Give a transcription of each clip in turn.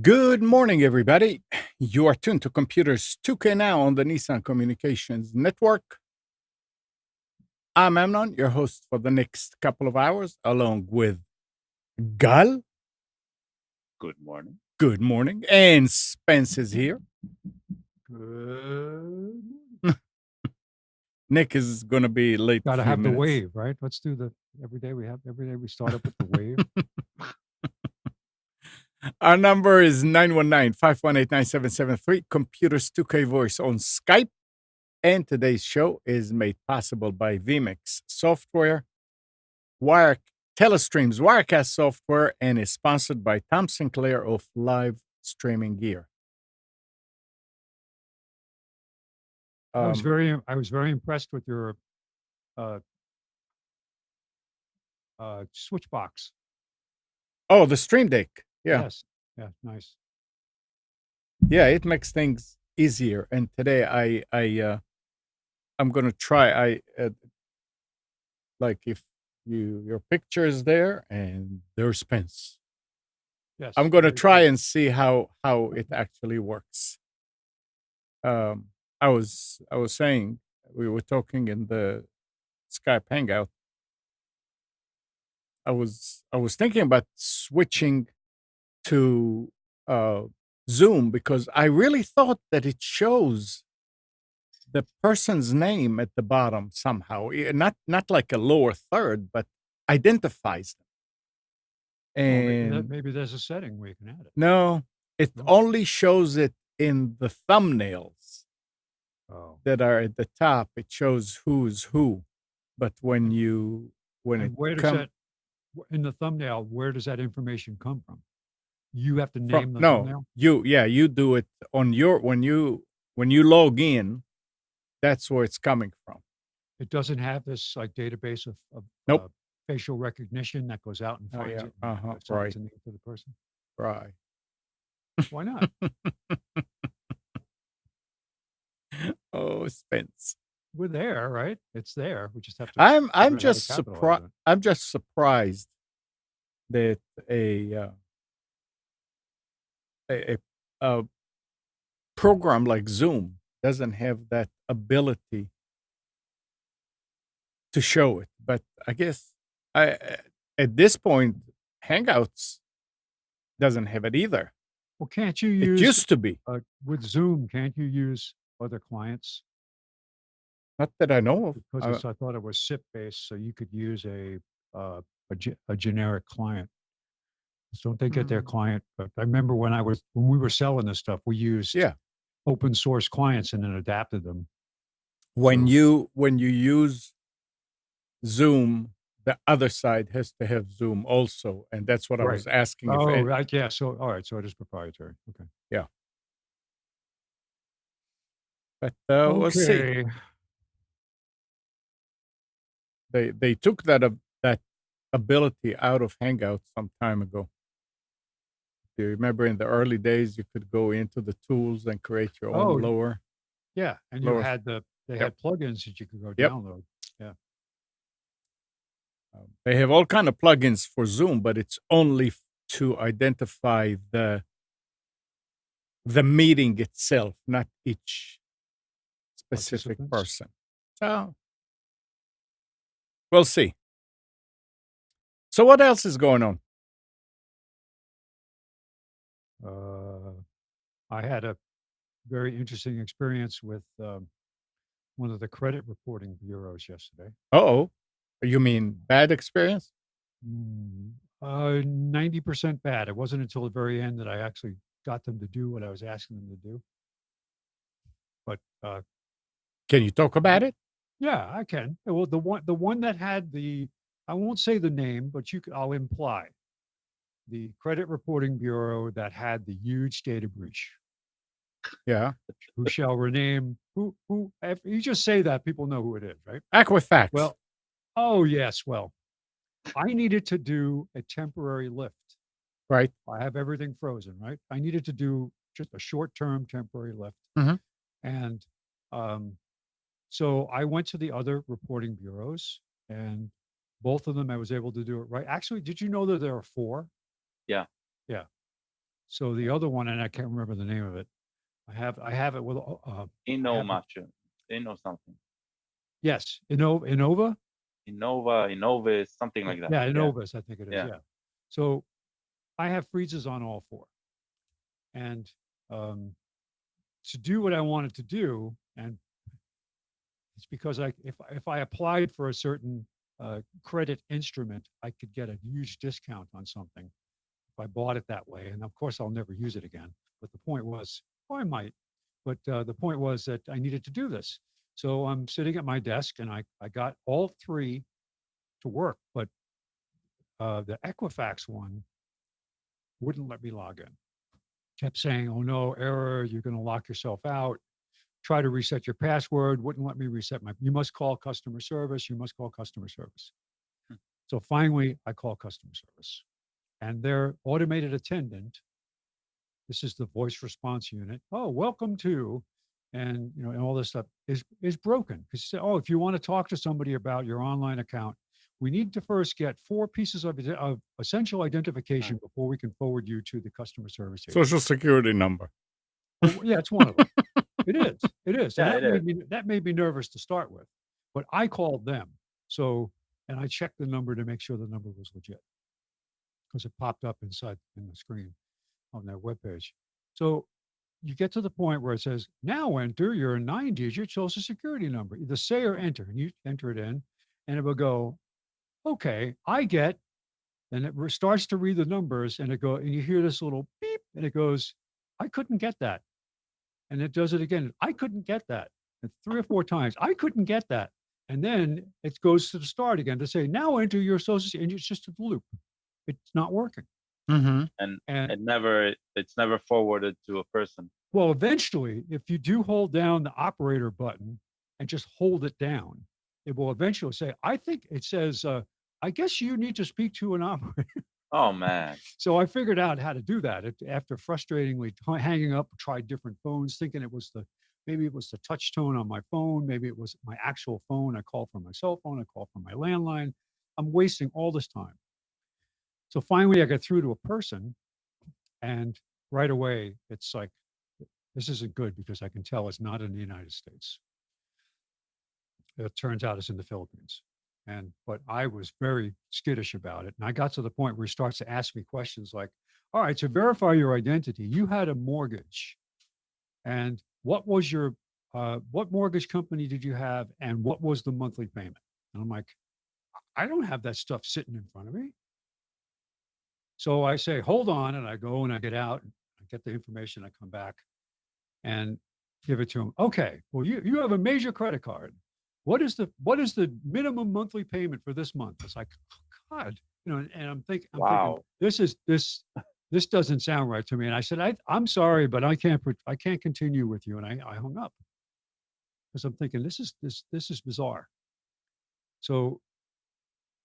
Good morning, everybody. You are tuned to Computers 2K Now on the Nissan Communications Network. I'm Amnon, your host for the next couple of hours, along with Gal. Good morning. Good morning. And Spence is here. Good. Nick is going to be late. Got to a few have the minutes. wave, right? Let's do the every day we start up with the wave. Our number is 919-518-9773, Computers 2K Voice on Skype. And today's show is made possible by vMix Software, Telestream's Wirecast software, and is sponsored by Tom Sinclair of Live Streaming Gear. I was very impressed with your switch box. Oh, the Stream Deck. Yeah. Yes. Yeah. Nice. Yeah, it makes things easier. And today I'm going to try. Like if your picture is there and there's Spence. Yes. I'm going to very try cool. and see how it actually works. I was saying, we were talking in the Skype Hangout. I was thinking about switching to Zoom because I really thought that it shows the person's name at the bottom somehow, not like a lower third, but identifies them. Well, And maybe there's a setting where you can add it. no, it No? only shows it in the thumbnails Oh. that are at the top. It shows who's who, but when And it where does comes that in the thumbnail? Where does that information come from? You have to name from, the no, thumbnail. you do it on your when you log in. That's where it's coming from. It doesn't have this like database of Nope. Facial recognition that goes out and Oh, finds yeah. it and Uh-huh. assigns Right. a name to the person. Right. Why not? Oh, Spence. We're there, right? It's there. We just have to. I'm figure out how to just capitalize surprised. on it. I'm just surprised that a program like Zoom doesn't have that ability to show it. But I guess at this point, Hangouts doesn't have it either. Well, can't you It use used to be, with Zoom? Can't you use other clients? not that I know of. Because I thought it was SIP based, so you could use a generic client. So don't they get their Mm. client? But I remember when we were selling this stuff, we used Yeah. open source clients and then adapted them. When So- you use Zoom, the other side has to have Zoom also, and that's what I was asking. Oh, if right. Yeah. So all right. So it is proprietary. Okay. but we'll see. They took that ability out of Hangouts some time ago. Do you remember in the early days you could go into the tools and create your own Oh, lower? Yeah, and Lower- you had they had plugins that you could go Yep. download. They have all kind of plugins for Zoom, but it's only to identify the meeting itself, not each specific Participants. person. So we'll see. So what else is going on? I had a very interesting experience with one of the credit reporting bureaus yesterday. Uh-oh. You mean bad experience? 90% bad. It wasn't until the very end that I actually got them to do what I was asking them to do. But Can you talk about it? yeah, I can. Well, the one that had I won't say the name, but I'll imply the credit reporting bureau that had the huge data breach. Yeah. Who shall rename who? If you just say that, people know who it is, right? Equifax. Well, oh yes. Well, I needed to do a temporary lift. Right. I have everything frozen, right? I needed to do just a short-term temporary lift. Mhm. And so I went to the other reporting bureaus, and both of them I was able to do it right. Actually, did you know that there are four? Yeah. Yeah. So the other one, and I can't remember the name of it. I have it with I Inno have it, much. Inno something. yes, Innova. Innovis, something like that. Yeah, Yeah. Innovus, I think it is. Yeah. Yeah. So I have freezes on all four, and um, to do what I wanted to do, and it's because if I applied for a certain credit instrument, I could get a huge discount on something if I bought it that way. And of course, I'll never use it again. But the point was, oh, I might. But the point was that I needed to do this. So I'm sitting at my desk, and I got all three to work, but the Equifax one wouldn't let me log in. Kept saying, "Oh no, error! You're going to lock yourself out. Try to reset your password. Wouldn't let me reset my. You must call customer service. You must call customer service." Hmm. So finally, I call customer service, and their automated attendant. This is the voice response unit. Oh, welcome to, and and all this stuff is broken because you say, oh, if you want to talk to somebody about your online account, we need to first get 4 pieces of essential identification before we can forward you to the customer service agent. Social security number. Well, yeah, it's one of them. It is. It is. And Yeah, it is. that made me nervous to start with. But I called them. So, and I checked the number to make sure the number was legit because it popped up inside in the screen on their webpage. So you get to the point where it says, now enter your 9-digit social security number. Either say or enter, and you enter it in, and it will go, okay, I get, and it starts to read the numbers, and and you hear this little beep, and it goes, I couldn't get that. And it does it again. I couldn't get that. And 3 or 4 times. I couldn't get that. And then it goes to the start again to say, now enter your social, and it's just a loop. It's not working. Mm-hmm. And And it's never forwarded to a person. well, eventually, if you do hold down the operator button and just hold it down, it will eventually say, I think it says, I guess you need to speak to an operator. Oh man. So I figured out how to do that after frustratingly hanging up, tried different phones, thinking maybe it was the touch tone on my phone, maybe it was my actual phone. I called from my cell phone, I called from my landline. I'm wasting all this time. So finally, I got through to a person, and right away, it's like, this isn't good because I can tell it's not in the United States. It turns out it's in the Philippines. But I was very skittish about it. And I got to the point where he starts to ask me questions like, all right, to verify your identity, you had a mortgage. And what mortgage company did you have? And what was the monthly payment? And I'm like, I don't have that stuff sitting in front of me. So I say, hold on. And I go and I get out, and I get the information. I come back and give it to him. Okay, well, you have a major credit card. What is the minimum monthly payment for this month? It's like, oh, God, and I'm thinking, Wow. this doesn't sound right to me. And I said, I'm sorry, but I can't continue with you. And I hung up because I'm thinking this is bizarre. So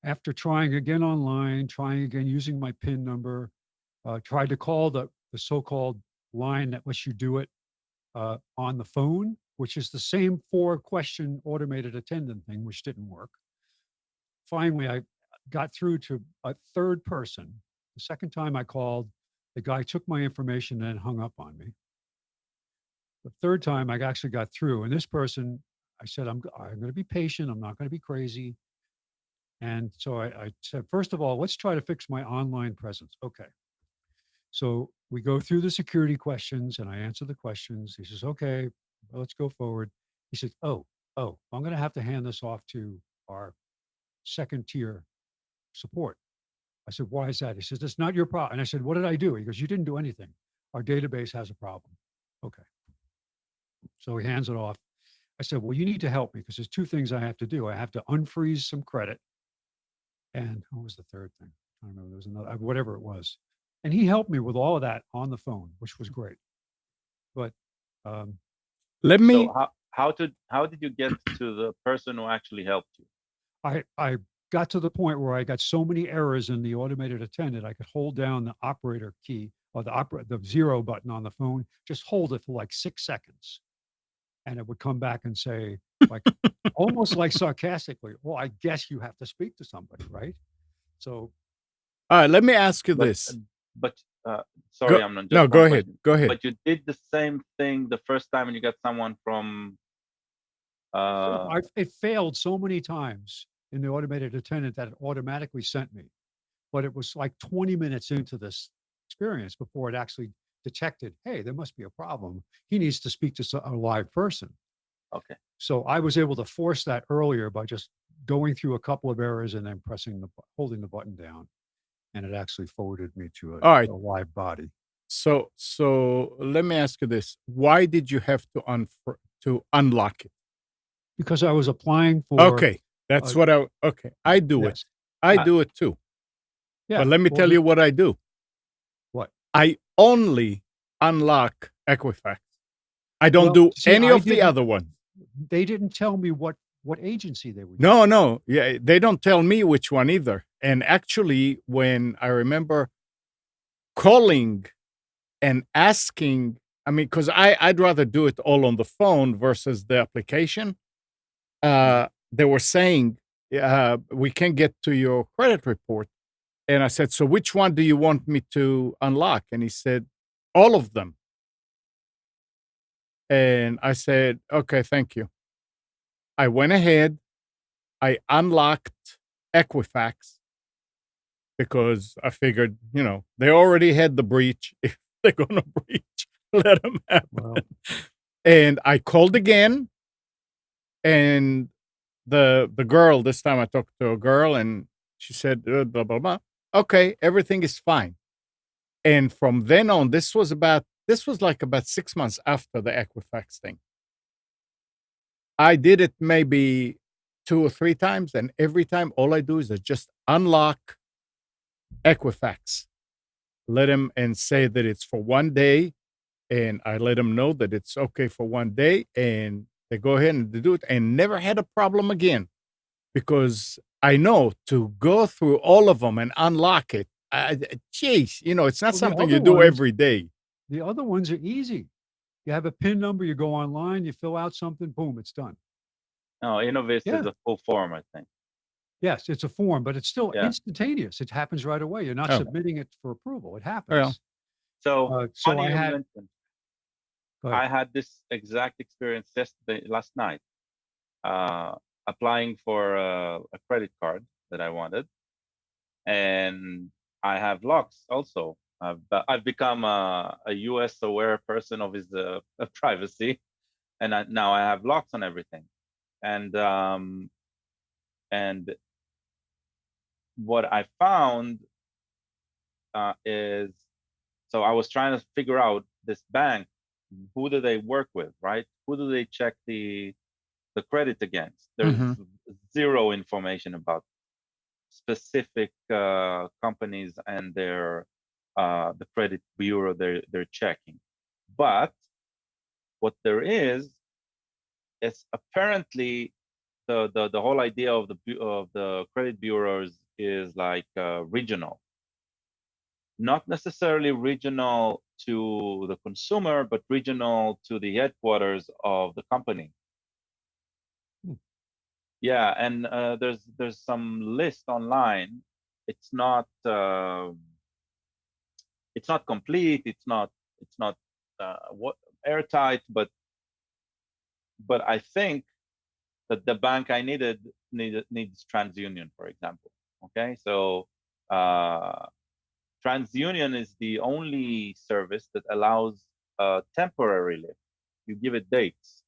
after trying again online, trying again using my PIN number, tried to call the so-called line that lets you do it on the phone, which is the same 4-question automated attendant thing, which didn't work. Finally, I got through to a third person. The second time I called, the guy took my information and hung up on me. The third time, I actually got through, and this person, I said, I'm going to be patient. I'm not going to be crazy. And so I said, first of all, let's try to fix my online presence. Okay. So we go through the security questions, and I answer the questions. He says, okay, let's go forward. He said, oh, I'm going to have to hand this off to our second tier support. I said, why is that? He says, it's not your problem. And I said, what did I do? He goes, you didn't do anything. Our database has a problem. Okay. So he hands it off. I said, well, you need to help me because there's two things I have to do. I have to unfreeze some credit. And what was the third thing? I don't remember. There was another, whatever it was. And he helped me with all of that on the phone, which was great. But Let me. So how did you get to the person who actually helped you? I got to the point where I got so many errors in the automated attendant, I could hold down the operator key or the 0 button on the phone, just hold it for like 6 seconds. And it would come back and say, like, almost like sarcastically, well, I guess you have to speak to somebody, right? So. All right, let me ask you this. But sorry, I'm not. No, go ahead. Go ahead. But you did the same thing the first time when you got someone from. It failed so many times in the automated attendant that it automatically sent me. But it was like 20 minutes into this experience before it actually detected, hey, there must be a problem. He needs to speak to a live person. Okay. So I was able to force that earlier by just going through a couple of errors and then holding the button down. And it actually forwarded me to a live body. So let me ask you this. Why did you have to unlock it? Because I was applying for. Okay. That's what I do yes. it. I do it too. Yeah. But let me tell you what I do. What? I only unlock Equifax. I don't do any of the other ones. They didn't tell me what agency they were using. No. Yeah, they don't tell me which one either. And actually, when I remember calling and asking, I mean, because I'd rather do it all on the phone versus the application. They were saying, we can get to your credit report. And I said, so which one do you want me to unlock? And he said, all of them. And I said, okay, thank you. I went ahead. I unlocked Equifax because I figured, they already had the breach. If they're going to breach, let them happen. Wow. And I called again. And the girl, this time I talked to a girl and she said, blah, blah, blah. Okay, everything is fine. And from then on, this was like about 6 months after the Equifax thing. I did it maybe 2 or 3 times, and every time all I do is I just unlock Equifax, let him and say that it's for 1 day, and I let them know that it's okay for 1 day, and they go ahead and they do it, and never had a problem again, because I know to go through all of them and unlock it. Geez, it's not something you do every day. The other ones are easy. You have a PIN number, you go online, you fill out something, boom, it's done. No, Innovis is a full form, I think. Yes, it's a form, but it's still instantaneous. It happens right away. You're not submitting it for approval. It happens. So I had this exact experience last night, applying for a credit card that I wanted, and I have locks also. I've become a US aware person of his privacy, and now I have locks on everything. And what I found is, so I was trying to figure out this bank, who do they work with, right? Who do they check the credit against? There's zero information about specific companies and their the credit bureau they're checking. But what there is apparently the whole idea of the credit bureaus is like regional, not necessarily regional to the consumer, but regional to the headquarters of the company. Yeah, and there's some list online. It's not complete. It's not airtight, but I think that the bank I needs TransUnion, for example. Okay, so TransUnion is the only service that allows temporary lift. You give it dates.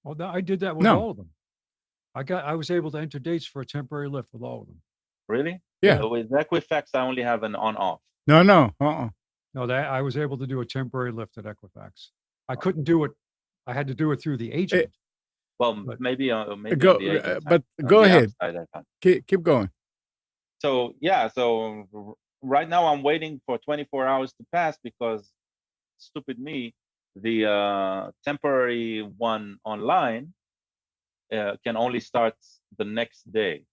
Well, I did that with all of them. I was able to enter dates for a temporary lift with all of them. Really? Yeah. So with Equifax, I only have an on-off. No. No, that I was able to do a temporary lift at Equifax. I couldn't do it. I had to do it through the agent. Well, But- maybe maybe Go, on the agent but side, go on the app ahead. side, I can't. Keep going. So yeah, so right now I'm waiting for 24 hours to pass because stupid me, the temporary one online can only start the next day.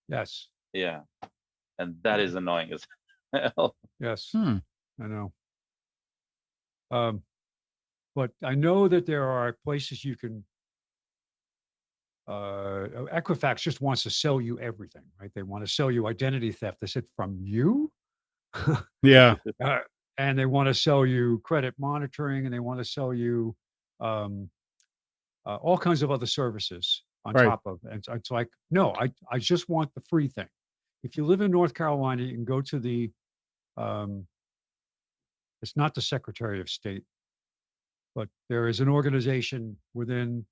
Yes. Yeah, and that is annoying as hell. Yes. Hmm. I know. But I know that there are places you can. Equifax just wants to sell you everything, right? They want to sell you identity theft. They said from you, Yeah. and they want to sell you credit monitoring, and they want to sell you all kinds of other services on Right. top of. And so it's like, no, I just want the free thing. If you live in North Carolina, you can go to the. It's not the Secretary of State, but there is an organization within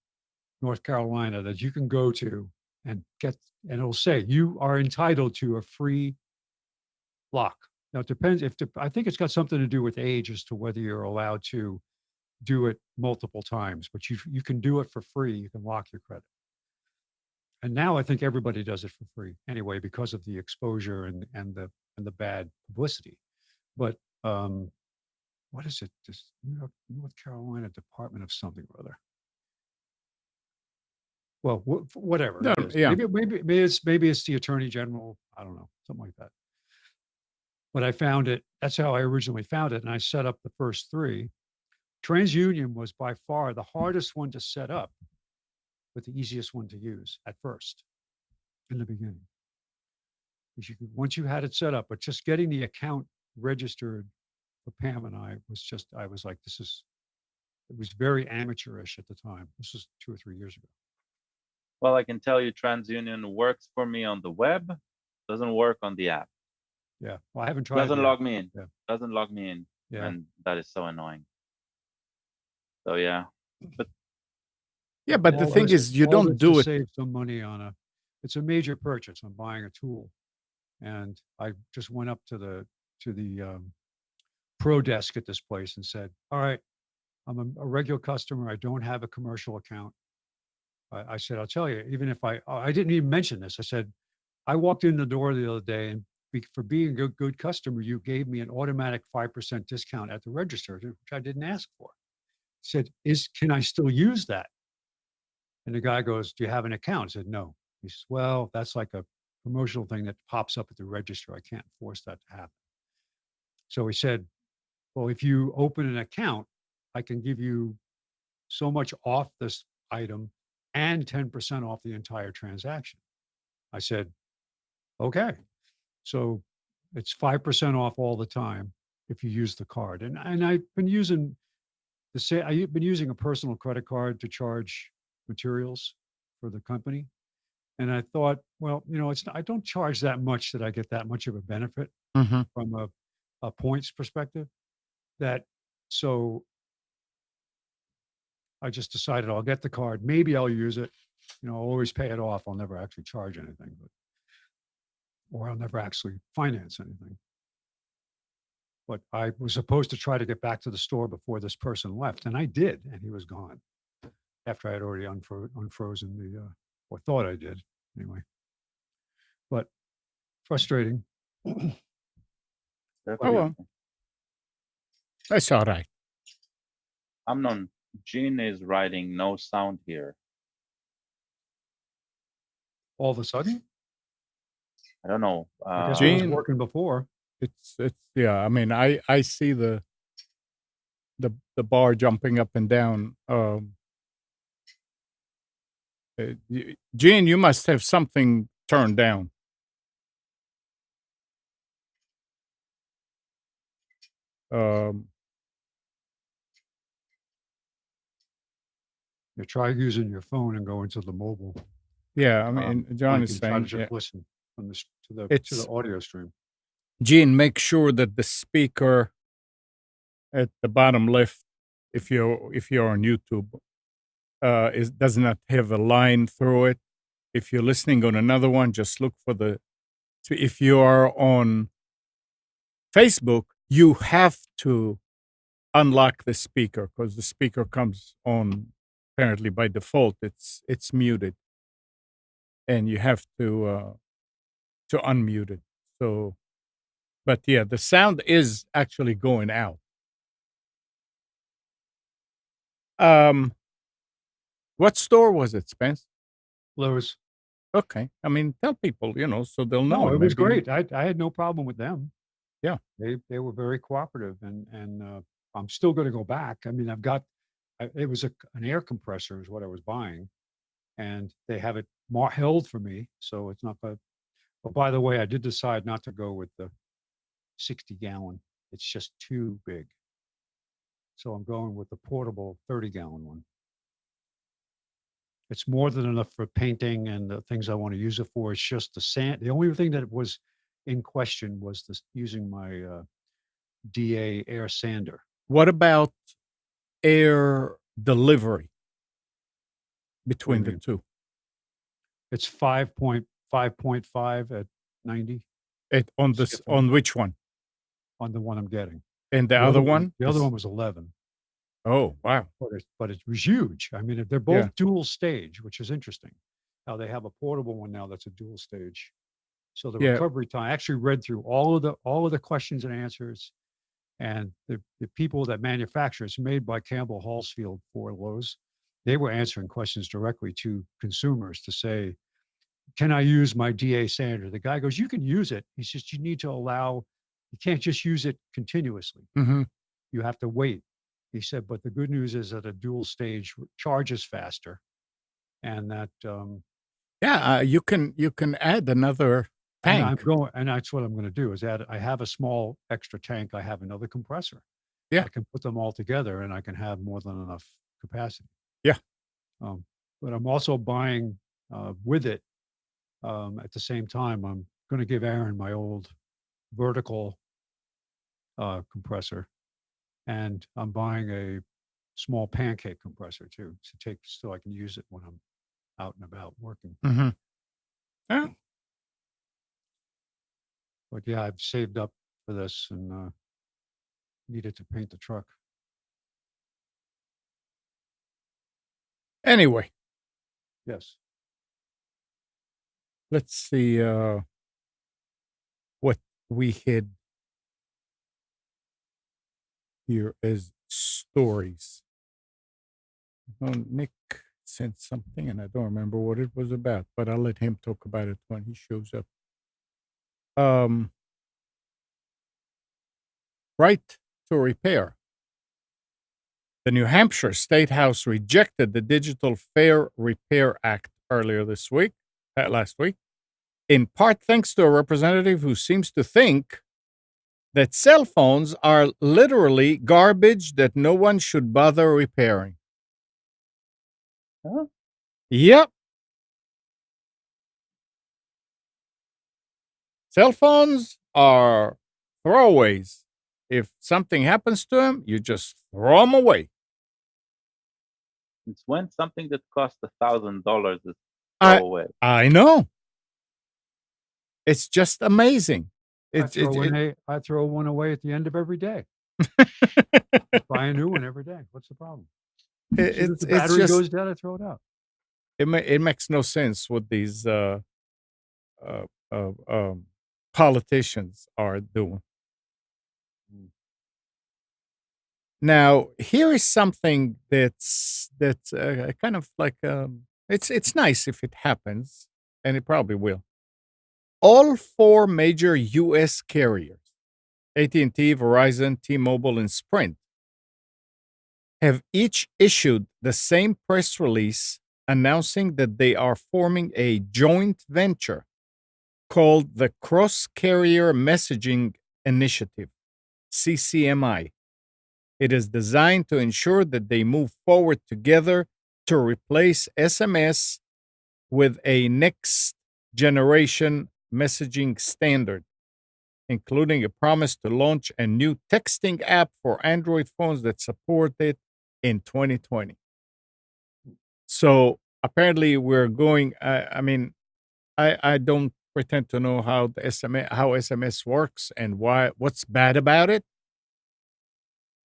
North Carolina that you can go to and get, and it'll say you are entitled to a free lock. Now it depends I think it's got something to do with age as to whether you're allowed to do it multiple times, but you can do it for free. You can lock your credit. And now I think everybody does it for free anyway because of the exposure and the bad publicity. But what is it? This North Carolina Department of something or other. Well, whatever. No, It is. yeah. Maybe it's the Attorney General. I don't know, something like that. But I found it. That's how I originally found it, and I set up the first three. TransUnion was by far the hardest one to set up, but the easiest one to use at first, in the beginning. Because you could, once you had it set up, but just getting the account registered for Pam and I was like, it was very amateurish at the time. This was 2 or 3 years ago. Well, I can tell you TransUnion works for me on the web, doesn't work on the app. Yeah. Well, I haven't tried. Doesn't log me in. Yeah. Doesn't log me in. Yeah. And that is so annoying. So yeah. But Yeah, but the thing is, you don't do it. Save some money on it's a major purchase. I'm buying a tool, and I just went up to the pro desk at this place and said, "All right, I'm a regular customer. I don't have a commercial account." I said, "I'll tell you, even if I didn't even mention this. I said, I walked in the door the other day, and for being a good customer, you gave me an automatic 5% discount at the register, which I didn't ask for." He said, "Can I still use that?" And the guy goes, "Do you have an account?" I said, "No." He says, "Well, that's like a promotional thing that pops up at the register. I can't force that to happen." So he said, "Well, if you open an account, I can give you so much off this item and 10% off the entire transaction." I said, "Okay." So it's 5% off all the time if you use the card. And I've been using I've been using a personal credit card to charge materials for the company. And I thought, well, I don't charge that much that I get that much of a benefit Mhm. from a points perspective. So I just decided I'll get the card. Maybe I'll use it. I'll always pay it off. I'll never actually charge anything, or I'll never actually finance anything. But I was supposed to try to get back to the store before this person left, and I did, and he was gone after I had already unfrozen or thought I did anyway. But frustrating. Oh, well. That's all right. Amnon, Gene is writing no sound here. All of a sudden, I don't know. I guess it was Gene- working before. It's yeah. I mean, I see the bar jumping up and down. Gene, you must have something turned down. You try using your phone and go into the mobile. Yeah, I mean, John link is and try to saying, just listen from to the It's- audio stream. Gene, make sure that the speaker at the bottom left, if you're on YouTube, does not have a line through it. If you're listening on another one, just look for the. If you are on Facebook, you have to unlock the speaker because the speaker comes on apparently by default. It's muted, and you have to unmute it. So, but yeah, the sound is actually going out. What store was it, Spence? Lowe's. Okay, I mean, tell people, so they'll know. No, it was Maybe- great. I had no problem with them. Yeah. They were very cooperative, and I'm still going to go back. I mean, it was an air compressor is what I was buying, and they have it held for me, so it's not. But by the way, I did decide not to go with the 60-gallon. It's just too big. So I'm going with the portable 30-gallon one. It's more than enough for painting and the things I want to use it for. It's just the sand. The only thing that was in question was using my DA air sander. What about air delivery between the two? It's 5.5 at 90 On which one? on the one I'm getting. And the other one? The other one was 11. Oh, wow. But it was huge. I mean, they're both dual stage, which is interesting. Now they have a portable one now that's a dual stage. So the recovery time, I actually read through all of the questions and answers, and the people that manufacture, it's made by Campbell Hallsfield for Lowe's. They were answering questions directly to consumers to say, can I use my DA sander? The guy goes, you can use it. He says, you need to you can't just use it continuously. Mm-hmm. You have to wait. He said, but the good news is that a dual stage charges faster, and that you can add another tank. And that's what I'm going to do is add. I have a small extra tank. I have another compressor. Yeah, I can put them all together, and I can have more than enough capacity. Yeah, but I'm also buying with it at the same time. I'm going to give Aaron my old vertical compressor. And I'm buying a small pancake compressor too, so I can use it when I'm out and about working. Mm-hmm. Yeah. But yeah, I've saved up for this and needed to paint the truck. Anyway. Yes. Let's see what we had here as stories. Nick sent something, and I don't remember what it was about, but I'll let him talk about it when he shows up. Right to repair. The New Hampshire State House rejected the Digital Fair Repair Act last week, in part thanks to a representative who seems to think that cell phones are literally garbage that no one should bother repairing. Huh? Yep. Cell phones are throwaways. If something happens to them, you just throw them away. It's when something that costs $1,000 is throw away. I know. It's just amazing. I throw one away at the end of every day. Buy a new one every day. What's the problem? If the battery goes dead, I throw it out. It makes no sense what these politicians are doing. Now, here is something that's kind of like it's nice if it happens, and it probably will. All 4 major U.S. carriers, AT&T, Verizon, T-Mobile, and Sprint, have each issued the same press release announcing that they are forming a joint venture called the Cross Carrier Messaging Initiative, CCMI. It is designed to ensure that they move forward together to replace SMS with a next generation messaging standard, including a promise to launch a new texting app for Android phones that support it in 2020. So apparently we're going. I mean, I don't pretend to know how the SMS works and what's bad about it.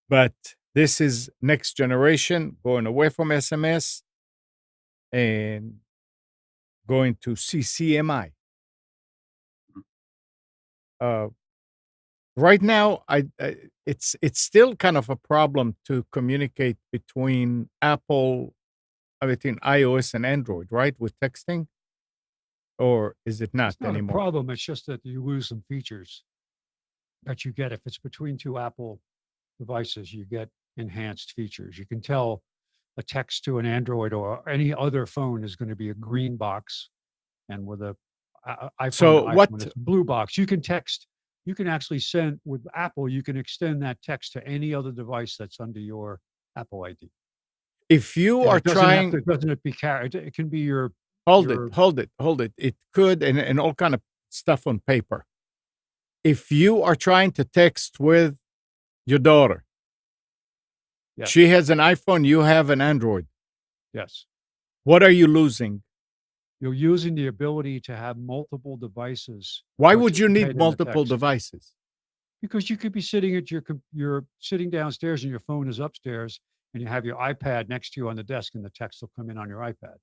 But this is next generation going away from SMS and going to CCMI. Uh, right now, it's still kind of a problem to communicate between between iOS and Android, right, with texting, or is it not It's not a anymore? problem. It's just that you lose some features that you get if it's between two Apple devices. You get enhanced features. You can tell a text to an Android or any other phone is going to be a green box, and with a iPhone to So what? iPhone, it's a blue box. You can text. You can actually send with Apple. You can extend that text to any other device that's under your Apple ID. If you And are it doesn't have trying, to. Doesn't it be carried? It can be your hold it, your hold it, hold it. It could, and all kind of stuff on paper. If you are trying to text with your daughter, yes, she has an iPhone, you have an Android. yes. What are you losing? You're using the ability to have multiple devices Why would you participate need in the multiple text. devices? Because you could be sitting at you're sitting downstairs and your phone is upstairs and you have your iPad next to you on the desk and the text will come in on your iPad,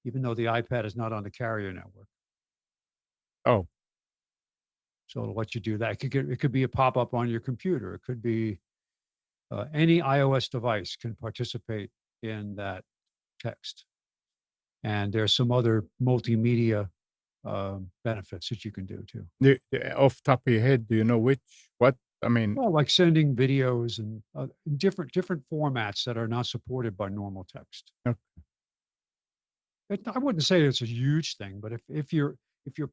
even though the iPad is not on the carrier network. Oh, So it'll let you do that. It could be a pop-up on your computer. It could be any iOS device can participate in that text. And there's some other multimedia benefits that you can do too. off the top of your head, do you know what? I mean, Well, like sending videos and different formats that are not supported by normal text. okay. I wouldn't say it's a huge thing, but if you're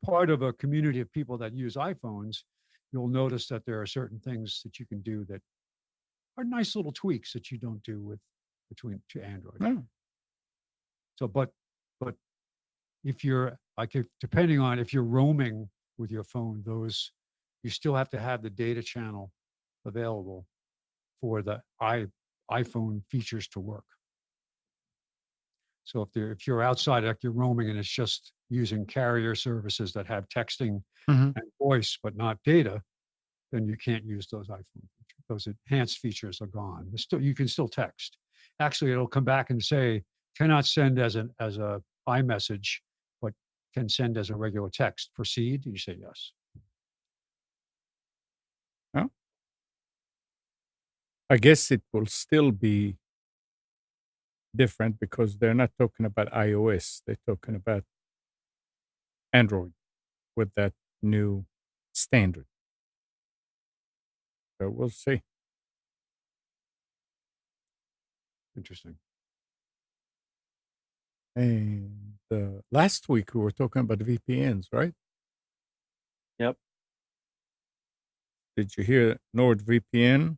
part of a community of people that use iPhones, you'll notice that there are certain things that you can do that are nice little tweaks that you don't do with between to Android. No. So, but if you're like if depending on if you're roaming with your phone, those you still have to have the data channel available for the iPhone features to work. So if you're outside, like you're roaming and it's just using carrier services that have texting Mhm. and voice, but not data, then you can't use those iPhone features. Those enhanced features are gone. You can still text. Actually, it'll come back and say cannot send as a iMessage, but can send as a regular text. Proceed. You say yes. Oh, I guess it will still be different because they're not talking about iOS. They're talking about Android with that new standard. So we'll see. Interesting. And last week we were talking about VPNs, right? Yep. Did you hear NordVPN?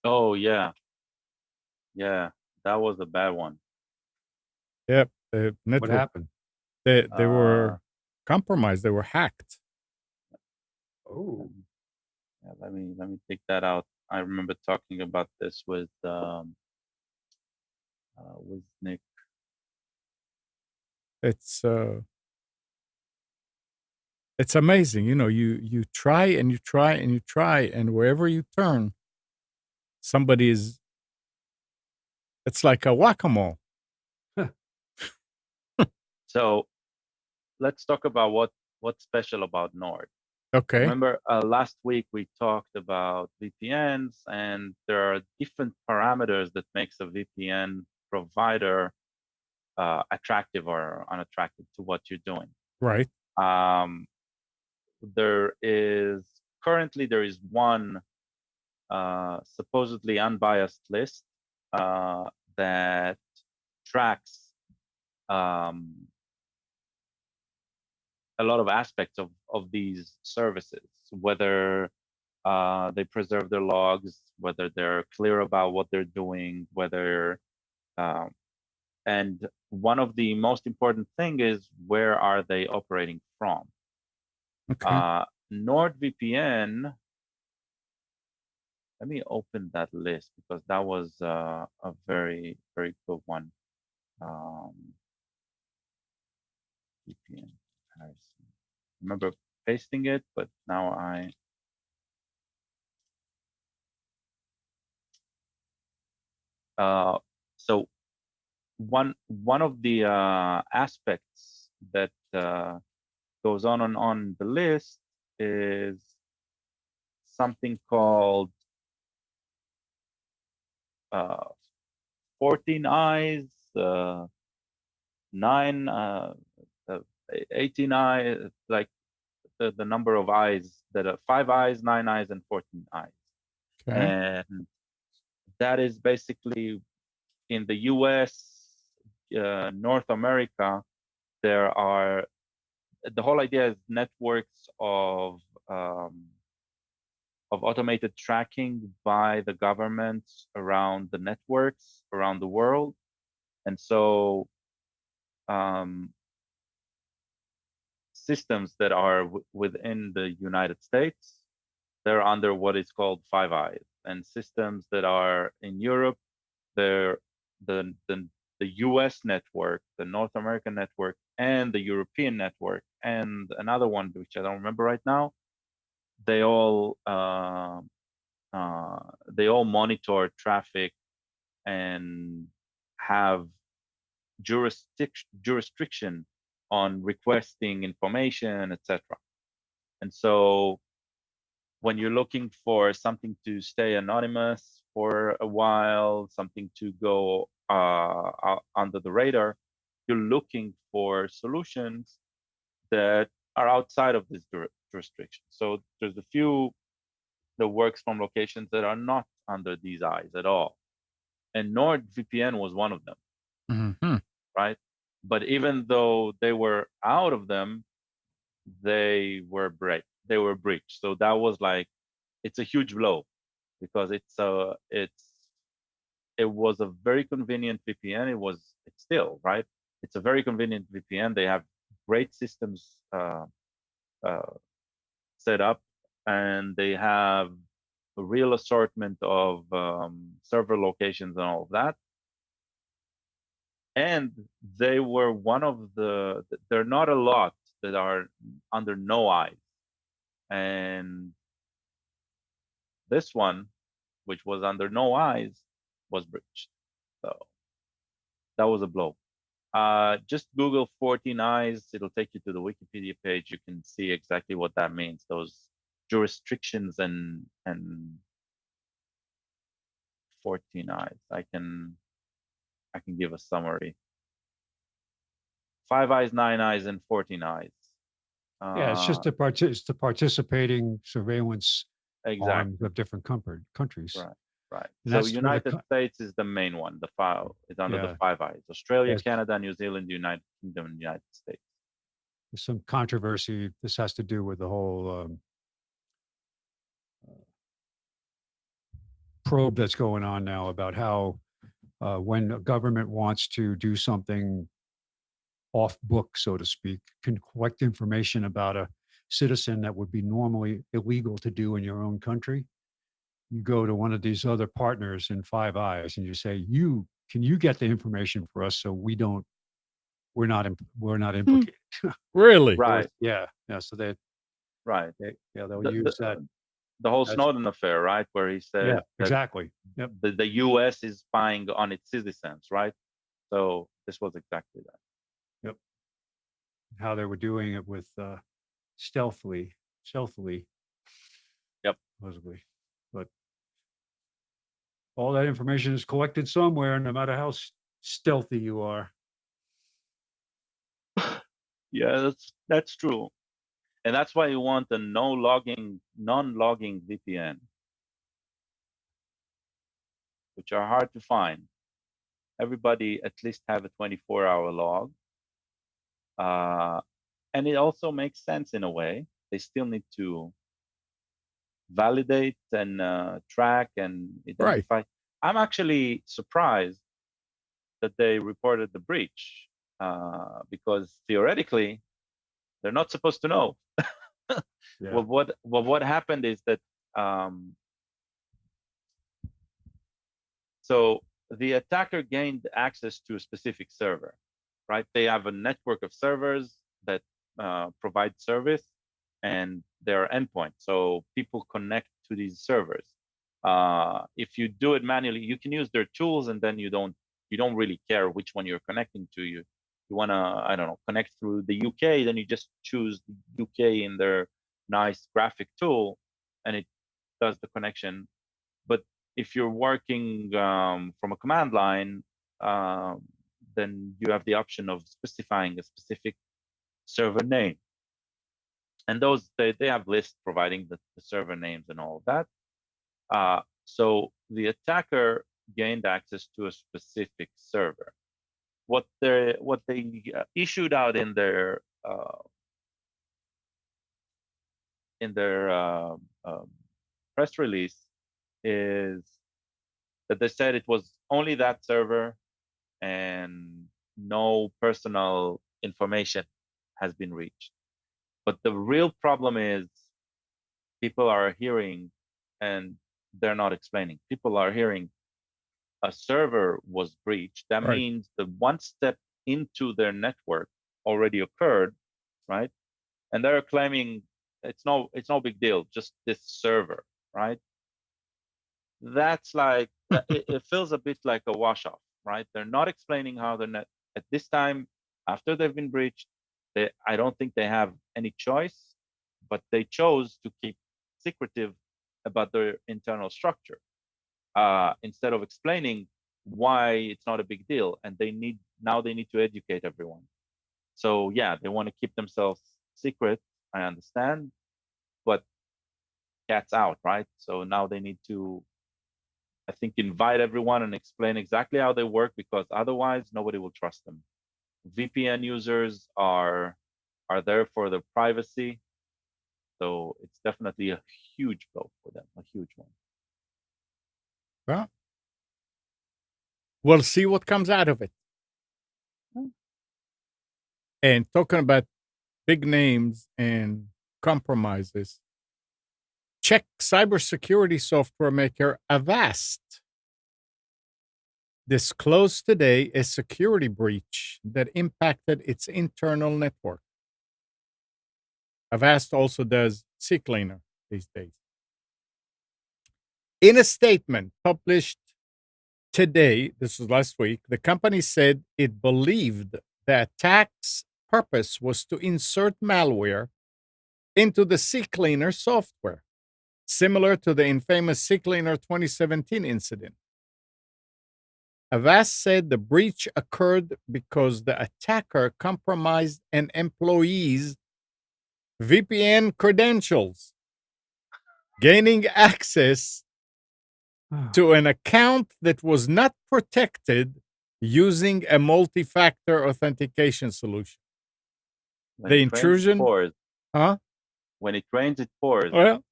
Oh yeah. Yeah. That was a bad one. Yep, the What network. happened? They were compromised. They were hacked. Oh, Yeah, let me take that out. I remember talking about this with Nick. It's amazing. You know, you try and you try and you try, and wherever you turn, somebody is. It's like a whack-a-mole. So let's talk about what's special about Nord. Okay. Remember last week we talked about VPNs, and there are different parameters that makes a VPN provider attractive or unattractive to what you're doing. Right. There is one supposedly unbiased list that tracks a lot of aspects of these services, whether they preserve their logs, whether they're clear about what they're doing, whether and one of the most important thing is where are they operating from. Okay. NordVPN, let me open that list because that was a very, very good one. VPN comparison. Remember pasting it, but now so one of the aspects that goes on the list is something called 14 eyes, 9, 18 eyes, like the number of eyes that are 5 eyes, 9 eyes, and 14 eyes. Okay. And that is basically in the US, North America, there are, the whole idea is networks of automated tracking by the governments around the networks around the world. And so systems that are within the United States, they're under what is called Five Eyes. And systems that are in Europe, they're the US network, the North American network, and the European network, and another one which I don't remember right now. They all monitor traffic and have jurisdiction on requesting information, etc. And so when you're looking for something to stay anonymous for a while, something to go under the radar, you're looking for solutions that are outside of this jurisdiction. So there's a few that works from locations that are not under these eyes at all. And NordVPN was one of them, right? But even though they were out of them, they were breached. So that was like, it's a huge blow because it was a very convenient VPN. It's still, right? It's a very convenient VPN. They have great systems set up, and they have a real assortment of server locations and all of that. And they were one of there are not a lot that are under no eyes. And this one, which was under no eyes, was breached. So that was a blow. Just Google 14 eyes. It'll take you to the Wikipedia page. You can see exactly what that means. Those jurisdictions and 14 eyes. I can give a summary. 5 eyes, 9 eyes, and 14 eyes. Yeah, it's just the participating surveillance arms of different countries. Right. So United States is the main one. The file is under the 5 eyes. Australia, Canada, New Zealand, United Kingdom, and United States. There's some controversy. This has to do with the whole probe that's going on now about how when a government wants to do something off book, so to speak, can collect information about a citizen that would be normally illegal to do in your own country. You go to one of these other partners in Five Eyes and you say, can you get the information for us so we're not implicated. Really? Right. Yeah. So they'll use that. The whole Snowden affair, right? Where he said exactly. Yep. The US is spying on its citizens, right? So this was exactly that. Yep. How they were doing it with stealthily. Yep. Supposedly. But all that information is collected somewhere, no matter how stealthy you are. Yeah, that's true. And that's why you want a non-logging VPN, which are hard to find. Everybody at least have a 24-hour log. And it also makes sense in a way. They still need to validate and track and identify. Right. I'm actually surprised that they reported the breach because theoretically, they're not supposed to know. Well, what happened is that so the attacker gained access to a specific server, right? They have a network of servers that provide service, and their endpoints. So people connect to these servers. If you do it manually, you can use their tools, and then you don't really care which one you're connecting to. You want to, I don't know, connect through the UK, then you just choose the UK in their nice graphic tool, and it does the connection. But if you're working from a command line, then you have the option of specifying a specific server name. And those, they have lists providing the server names and all of that. So the attacker gained access to a specific server. What they issued out in their press release is that they said it was only that server and no personal information has been reached. But the real problem is people are hearing, and they're not explaining. People are hearing a server was breached. That Right. means the one step into their network already occurred, right? And they're claiming it's no big deal, just this server, right? That's like it feels a bit like a wash off, right? They're not explaining how the net at this time after they've been breached. I don't think they have any choice, but they chose to keep secretive about their internal structure instead of explaining why it's not a big deal. And they need to educate everyone. So yeah, they want to keep themselves secret. I understand, but cat's out, right? So now they need to, I think, invite everyone and explain exactly how they work, because otherwise nobody will trust them. VPN users are there for their privacy, so it's definitely a huge blow for them, a huge one. Well, we'll see what comes out of it. And talking about big names and compromises, Czech cybersecurity software maker Avast disclosed today a security breach that impacted its internal network. Avast also does CCleaner these days. In a statement published today, this was last week, the company said it believed the attack's purpose was to insert malware into the CCleaner software, similar to the infamous CCleaner 2017 incident. Avast said the breach occurred because the attacker compromised an employee's VPN credentials, gaining access to an account that was not protected using a multi-factor authentication solution. When The it rains, it intrusion, pours. huh? When it rains, it pours. Well,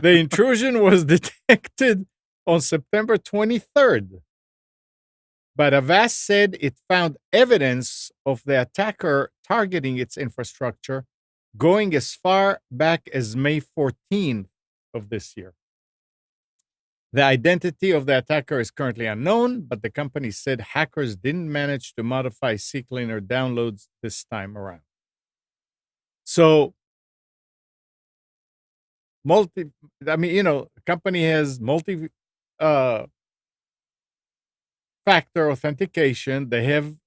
the intrusion was detected on September 23rd. But Avast said it found evidence of the attacker targeting its infrastructure going as far back as May 14th of this year. The identity of the attacker is currently unknown, but the company said hackers didn't manage to modify CCleaner downloads this time around. So, the company has multi factor authentication. They have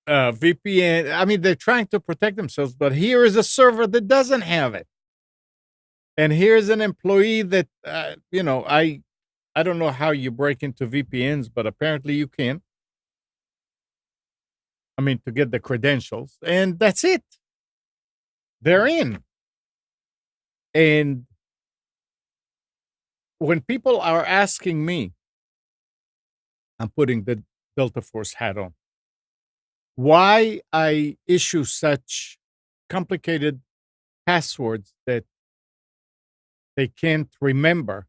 VPN. I mean, they're trying to protect themselves, but here is a server that doesn't have it. And here's an employee that, I don't know how you break into VPNs, but apparently you can. I mean, to get the credentials, and that's it. They're in. And when people are asking me, I'm putting the Delta Force hat on, why I issue such complicated passwords that they can't remember,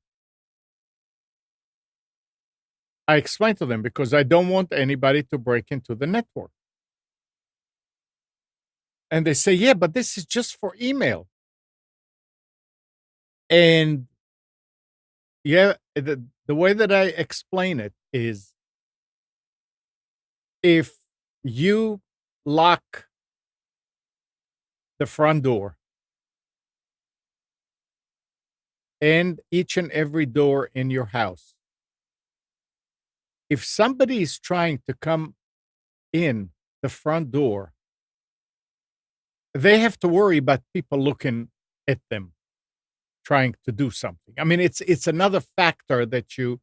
I explain to them because I don't want anybody to break into the network. And they say, yeah, but this is just for email. And Yeah, the way that I explain it is if you lock the front door and each and every door in your house, if somebody is trying to come in the front door, they have to worry about people looking at them trying to do something. I mean, it's another factor that you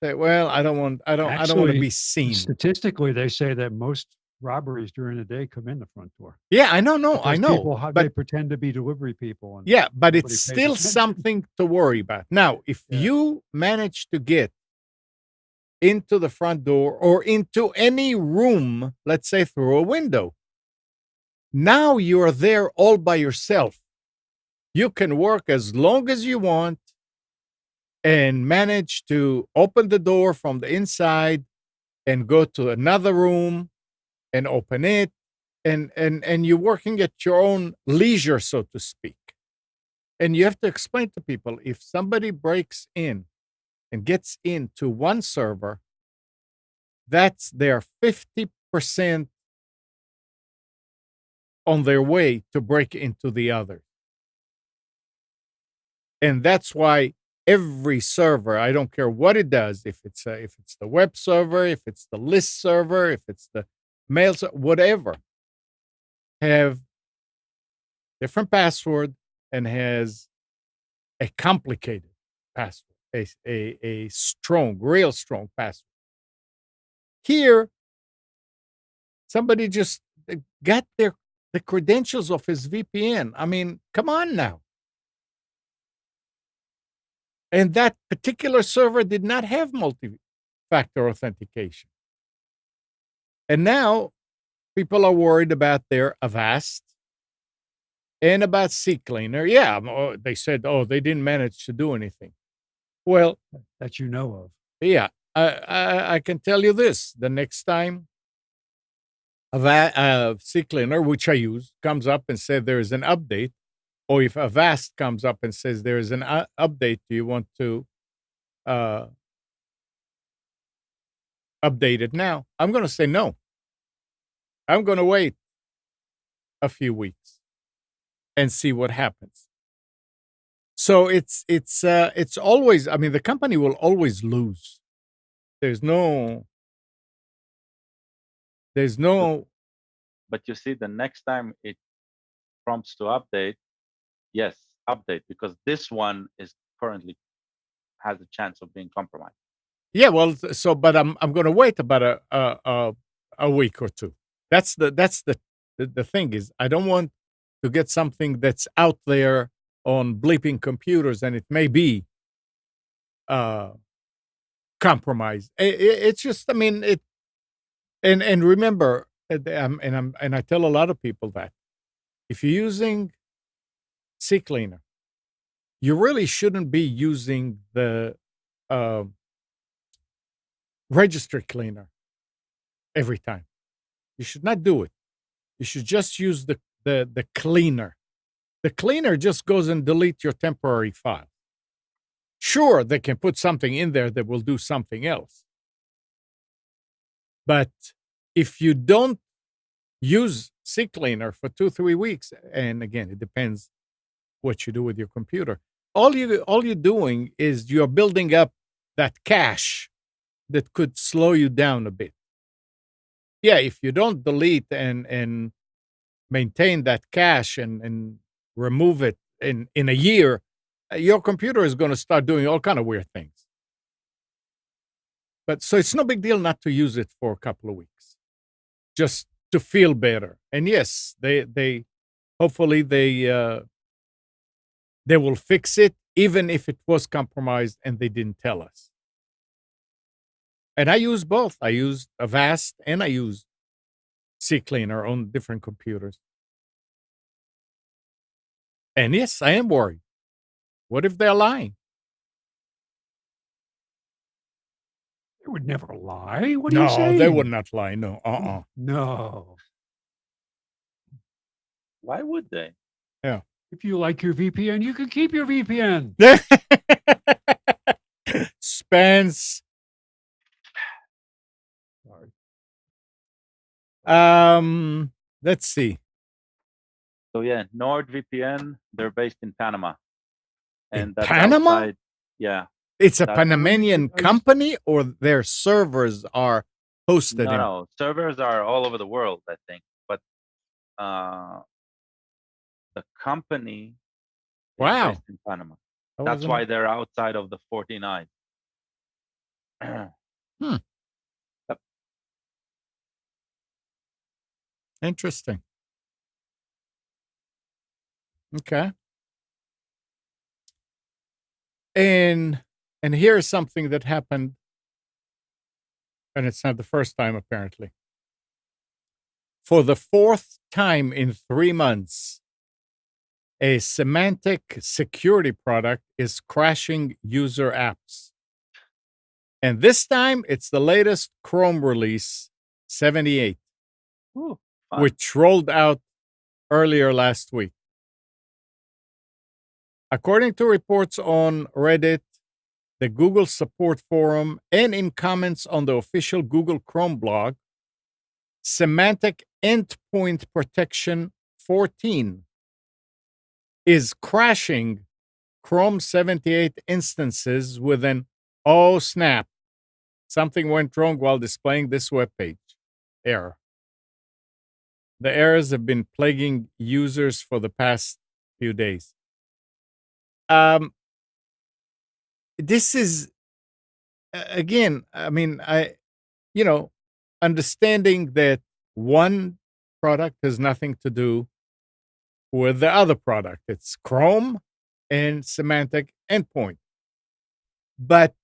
say, well, I don't want to Actually, be seen. statistically, they say that most robberies during the day come in the front door Yeah, I know, no, I because know. people they But pretend to be delivery people and yeah, but it's nobody pays still attention. something to worry about. Now, if Yeah. you manage to get into the front door or into any room, let's say through a window, now you're there all by yourself. You can work as long as you want and manage to open the door from the inside and go to another room and open it, and you're working at your own leisure, so to speak. And you have to explain to people, if somebody breaks in and gets into one server, that's their 50% on their way to break into the other. And that's why every server, I don't care what it does, if it's the web server, if it's the list server, if it's the mail server, whatever, have different password and has a complicated password, a strong, real strong password. Here, somebody just got the credentials of his VPN. I mean, come on now. And that particular server did not have multi-factor authentication. And now people are worried about their Avast and about CCleaner. Yeah, they said, oh, they didn't manage to do anything. Well, that you know of. yeah, I can tell you this. The next time CCleaner, which I use, comes up and says there is an update, or if Avast comes up and says there is an update, do you want to update it now? I'm going to say no. I'm going to wait a few weeks and see what happens. So it's always, I mean, the company will always lose. There's no But you see, the next time it prompts to update, yes, update, because this one is currently has a chance of being compromised. Yeah, well, so but I'm going to wait about a week or two. That's the thing is, I don't want to get something that's out there on bleeping computers and it may be compromised. It's just, I mean, it and remember, and I tell a lot of people that if you're using CCleaner, you really shouldn't be using the registry cleaner every time. You should not do it. You should just use the cleaner. The cleaner just goes and delete your temporary file. Sure, they can put something in there that will do something else. But if you don't use CCleaner for 2-3 weeks, and again, it depends what you do with your computer. All you're doing is you're building up that cache that could slow you down a bit. Yeah, if you don't delete and maintain that cache and remove it in a year, your computer is going to start doing all kind of weird things. But so it's no big deal not to use it for a couple of weeks, just to feel better. And yes, they hopefully they will fix it, even if it was compromised and they didn't tell us. And I use both. I use Avast and I use CCleaner on different computers. And yes, I am worried. What if they're lying? They would never lie. What are you No, saying? they would not lie. No, No. Why would they? Yeah. If you like your VPN, you can keep your VPN. Suspense. Sorry. Let's see. So yeah, NordVPN, they're based in Panama. And In that's Panama? outside. Yeah. It's a That's- Panamanian I used- company, or their servers are hosted in. No, servers are all over the world, I think. But the company is Wow. based in Panama. That That's wasn't- why they're outside of the 49. Interesting. Okay. And here's something that happened, and it's not the first time apparently. For the fourth time in 3 months, a Symantec security product is crashing user apps. And this time it's the latest Chrome release, 78, Ooh, fun. which rolled out earlier last week. According to reports on Reddit, the Google support forum, and in comments on the official Google Chrome blog, Symantec Endpoint Protection 14 is crashing Chrome 78 instances with an "oh snap, something went wrong while displaying this web page" error. The errors have been plaguing users for the past few days. This is again, I mean, understanding that one product has nothing to do with the other product. It's Chrome and Symantec Endpoint. But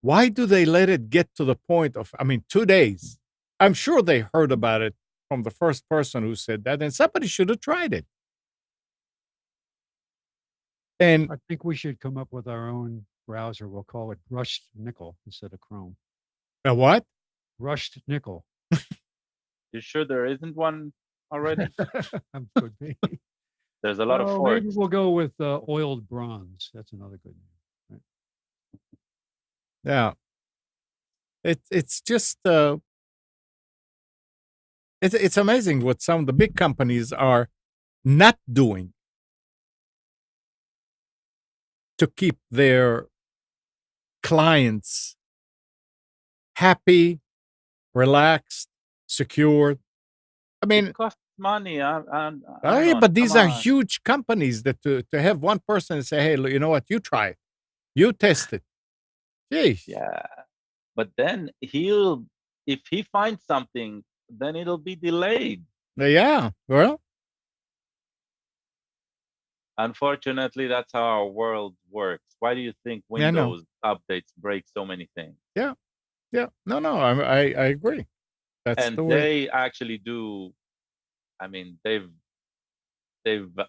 why do they let it get to the point of, 2 days? I'm sure they heard about it from the first person who said that, and somebody should have tried it. And I think we should come up with our own browser. We'll call it Brushed Nickel instead of Chrome. a what? Brushed Nickel. You sure there isn't one already? Could be. There's a lot of Oh, forks. maybe we'll go with oiled bronze. That's another good name. Yeah. It's just it's amazing what some of the big companies are not doing to keep their clients happy, relaxed, secure. I mean, It costs money. but these come are on. huge companies that to have one person say, "Hey, look, you know what? You try it, you test it." Jeez. Yeah. But then if he finds something, then it'll be delayed. Yeah. Well, Unfortunately, that's how our world works. Why do you think Yeah, I know. Windows updates break so many things? yeah. No, I agree. That's And the way. they actually do. I mean, they've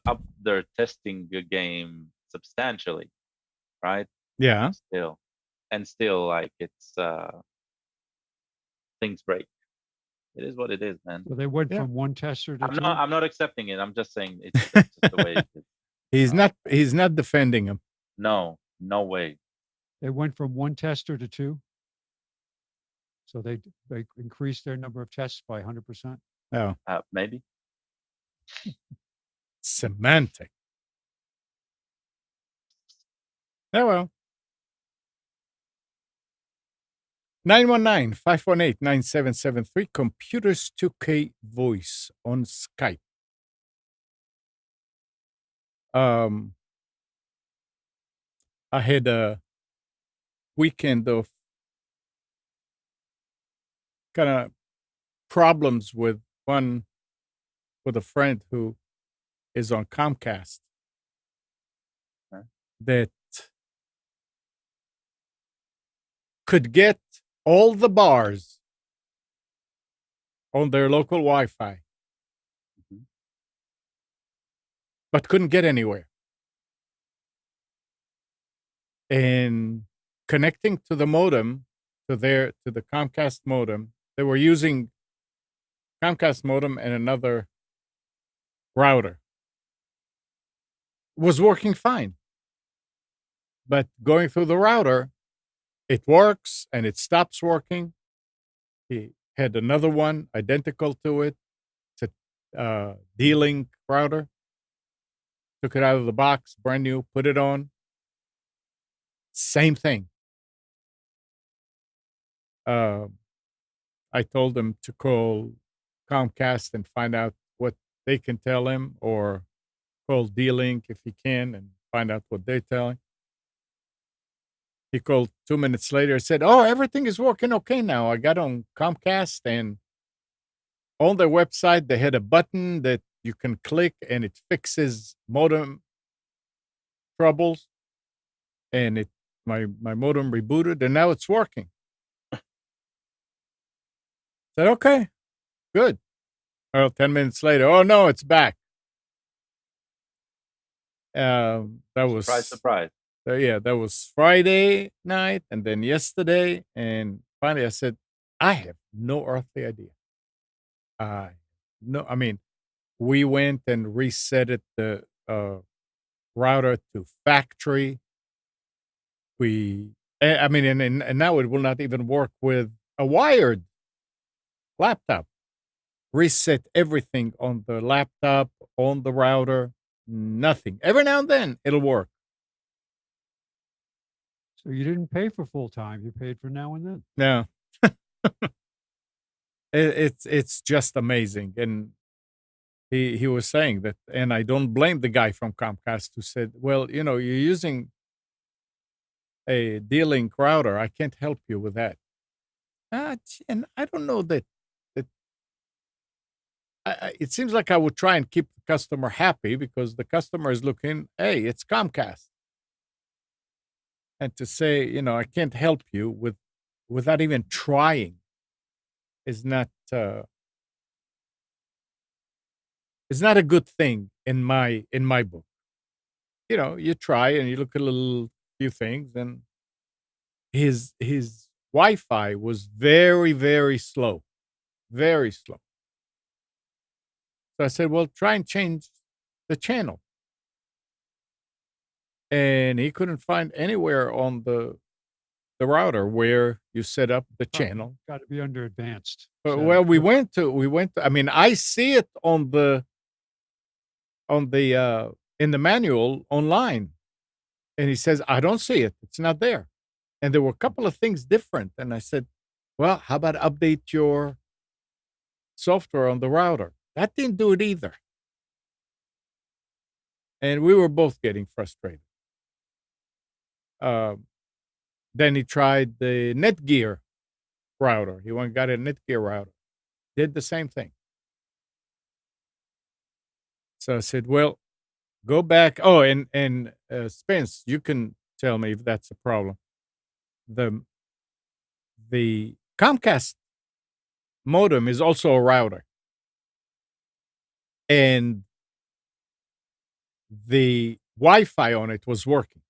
upped their testing game substantially, right? Yeah. Still, like it's things break. It is what it is, man. So they went Yeah. from one tester to two. I'm not accepting it. I'm just saying that's just the way it is. He's not defending him. No way. They went from one tester to two. So they increased their number of tests by 100%. Oh, Maybe. Symantec. Oh well. 919-518-9773. Computers 2K voice on Skype. I had a weekend of kind of problems with a friend who is on Comcast Okay. that could get all the bars on their local Wi-Fi, Mhm. but couldn't get anywhere. And connecting to the modem, to the Comcast modem, they were using Comcast modem and another router. Was working fine. But going through the router, it works and it stops working. He had another one identical to it. It's a D-Link router. Took it out of the box, brand new, put it on. Same thing. I told him to call Comcast and find out what they can tell him, or call D-Link if he can and find out what they're telling. He called 2 minutes later and said, "Oh, everything is working okay now. I got on Comcast, and on their website, they had a button that you can click and it fixes modem troubles. And my modem rebooted and now it's working." Said, "Okay, good." Well, 10 minutes later, "Oh no, it's back." That was Surprise. that was Friday night, and then yesterday, and finally I said, "I have no earthly idea." No, I mean, we went and reset it, the router to factory. I mean, and now it will not even work with a wired laptop. Reset everything on the laptop, on the router, nothing. Every now and then it'll work. So you didn't pay for full time. You paid for now and then. No. It's just amazing. And he was saying that, and I don't blame the guy from Comcast who said, "Well, you're using a D-Link router. I can't help you with that." And I don't know that it seems like I would try and keep the customer happy, because the customer is looking, "Hey, it's Comcast." And to say, "I can't help you without even trying," is not a good thing in my book. You try and you look at a little few things, and his Wi-Fi was very, very slow, very slow. So I said, "Well, try and change the channel." And he couldn't find anywhere on the router where you set up the channel. Got to be under advanced. Well, we went to. I mean, I see it on the in the manual online, and he says, "I don't see it. It's not there." And there were a couple of things different, and I said, "Well, how about update your software on the router?" That didn't do it either. And we were both getting frustrated. Then he tried the Netgear router. He went and got a Netgear router. Did the same thing. So I said, "Well, go back." Oh, and Spence, you can tell me if that's a problem. The Comcast modem is also a router, and the Wi-Fi on it was working,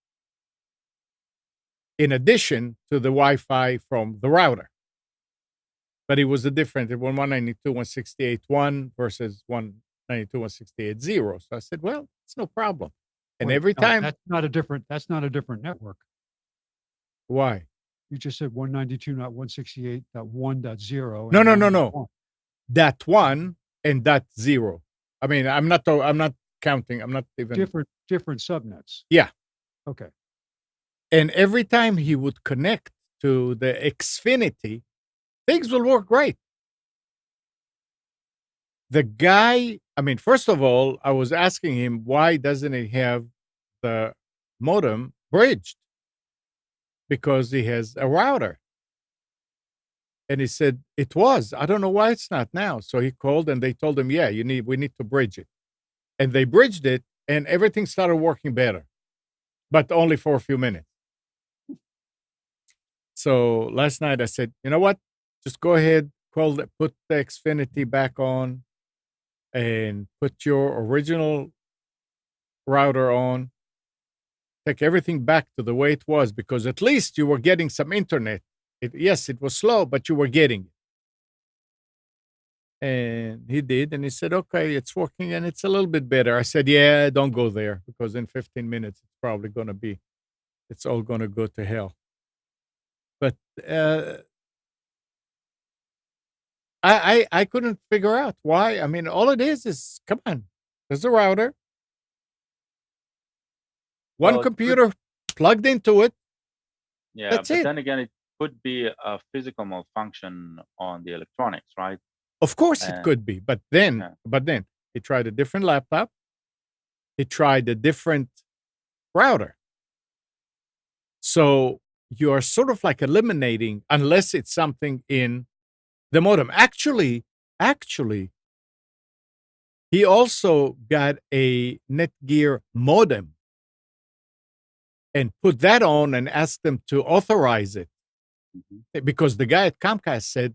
in addition to the Wi-Fi from the router. But it was a different. It was 192.168.1 versus 192.168.0. So I said, "Well, it's no problem." And Wait, every no, time, that's not a different network. why? You just said 192.168.1.0. No. That one and that zero. I mean, I'm not counting. I'm not even. Different subnets. Yeah. Okay. And every time he would connect to the Xfinity, things will work great. The guy, I mean, first of all, I was asking him, why doesn't he have the modem bridged? Because he has a router. And he said, "It was. I don't know why it's not now." So he called and they told him, "Yeah, we need to bridge it." And they bridged it and everything started working better, but only for a few minutes. So last night I said, "You know what? Just go ahead, put the Xfinity back on and put your original router on. Take everything back to the way it was, because at least you were getting some internet. Yes, it was slow, but you were getting it." And he did, and he said, "Okay, it's working and it's a little bit better." I said, "Yeah, don't go there, because in 15 minutes it's probably going to be it's all going to go to hell. But I couldn't figure out why. I mean, all it is come on, there's a router, one Well, it could, computer plugged into it. yeah, That's but it. then again, it could be a physical malfunction on the electronics, right? Of course, it And could be. But yeah, then he tried a different laptop. He tried a different router. So you are sort of like eliminating, unless it's something in the modem. Actually, he also got a Netgear modem and put that on and asked them to authorize it, mhm, because the guy at Comcast said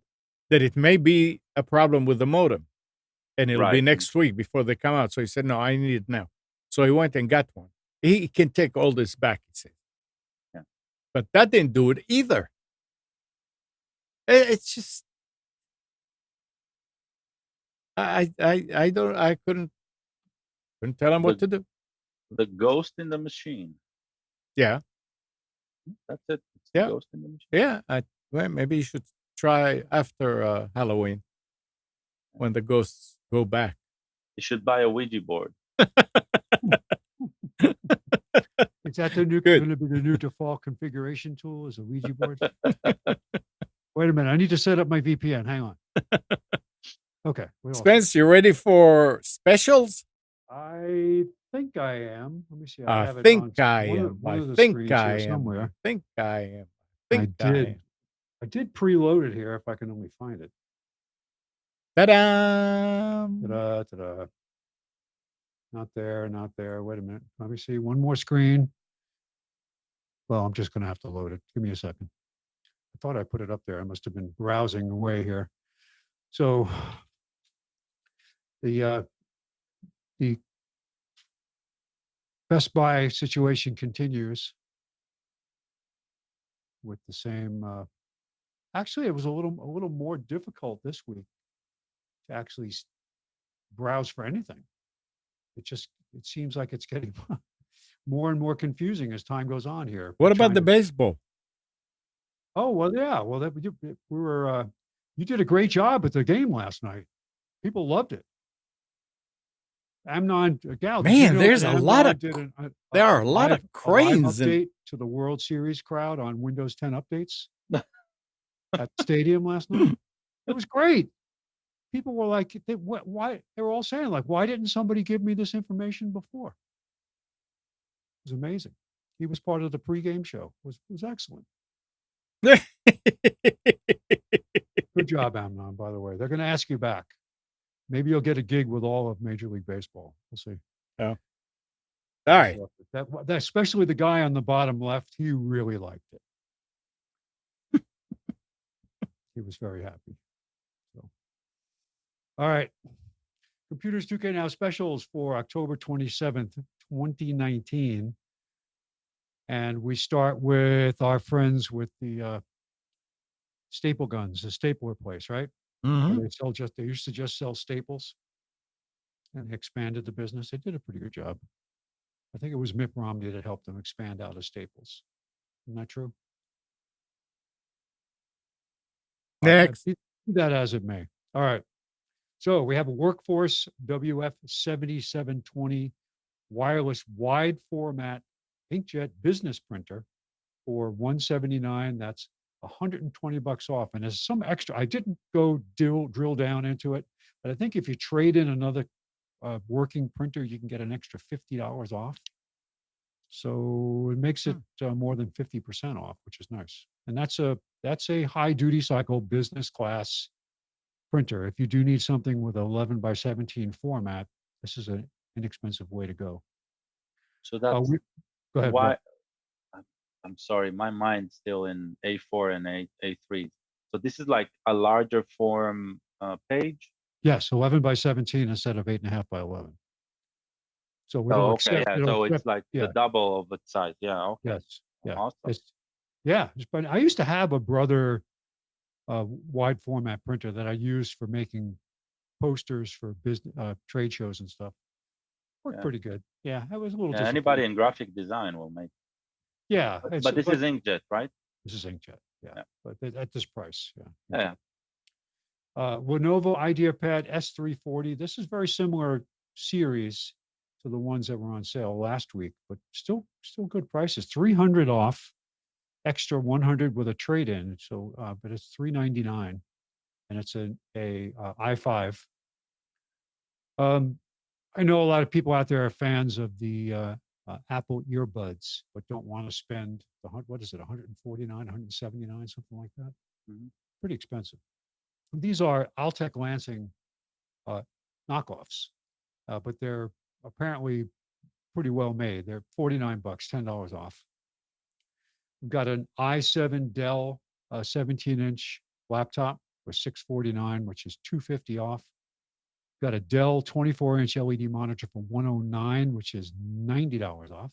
that it may be a problem with the modem and it'll be right. next week before they come out. So he said, no, I need it now. So he went and got one. He can take all this back, he said. Yeah. But that didn't do it either. It's just, I don't, I couldn't tell him what The to do. the ghost in the machine. Yeah. That's it. It's the Yeah. ghost in the machine. Yeah. Well, maybe you should try after Halloween when the ghosts go back. You should buy a Ouija board. Is that the new Good. going to be the new default configuration tool? Is a Ouija board? Wait a minute. I need to set up my VPN. Hang on. Okay. we all set. Spence, you ready for specials? I think I am. Let me see. I I have it on think I one of- am. one I of the think screens I here am. I somewhere. think I am. I think I am. did. I did preload it here if I can only find it. Ta-da! Ta-da, ta-da. Not there, not there. Wait a minute. Let me see. One more screen. Well, I'm just going to have to load it. Give me a second. I thought I put it up there. I must have been browsing away here. So the Best Buy situation continues with the same. Actually, it was a little more difficult this week to actually browse for anything. It seems like it's getting more and more confusing as time goes on here. What about Trying the to- baseball? Oh well, yeah. Well, we were. You did a great job at the game last night. People loved it. Amnon, Gal, did you Man, know there's that a lot Amnon of did there are a lot of live cranes and update to the World Series crowd on Windows 10 updates at the stadium last night. It was great. People were like, why? They were all saying, like, why didn't somebody give me this information before? It was amazing. He was part of the pregame show. It was excellent. Good job, Amnon, by the way. They're going to ask you back. Maybe you'll get a gig with all of Major League Baseball. We'll see. Oh. All right. That, especially the guy on the bottom left, he really liked it. He was very happy. So, all right. Computers 2K Now specials for October 27th, 2019. And we start with our friends with the staple guns, the stapler place, right? Mhm. Where they used to just sell staples and expanded the business. They did a pretty good job. I think it was Mitt Romney that helped them expand out of staples. Isn't that true? Next. Be that as it may. All right. So we have a Workforce WF7720 wireless wide format inkjet business printer for $179. That's $120 off. And there's some extra. I didn't go drill down into it, but I think if you trade in another working printer, you can get an extra $50 off. So it makes it more than 50% off, which is nice. And that's a high duty cycle business class printer. If you do need something with 11 by 17 format, this is an inexpensive way to go. So that's go ahead. why. I'm sorry, my mind's still in A4 and A3. So this is like a larger form page. Yes, 11 by 17 instead of 8.5 by 11. So Oh, okay, yeah. So it's like the double of its size. Yeah. Okay. Yes. Yeah. Awesome. But I used to have a Brother wide format printer that I used for making posters for business trade shows and stuff. Worked pretty good. Yeah, I was a little. Anybody in graphic design will make. Yeah, But this is inkjet, right? this is inkjet. Yeah, Yeah. but at this price, yeah. Yeah. Lenovo IdeaPad S340. This is very similar series to the ones that were on sale last week, but still good prices. 300 off, extra 100 with a trade-in. So, but it's 399, and it's a i5. I know a lot of people out there are fans of the Apple earbuds, but don't want to spend what is it, 149, 179, something like that. Mhm. Pretty expensive. These are Altec Lansing knockoffs, but they're apparently pretty well made. They're 49 bucks, $10 off. We've got an i7 Dell 17-inch laptop for 649, which is 250 off. Got a Dell 24-inch LED monitor for 109, which is $90 off.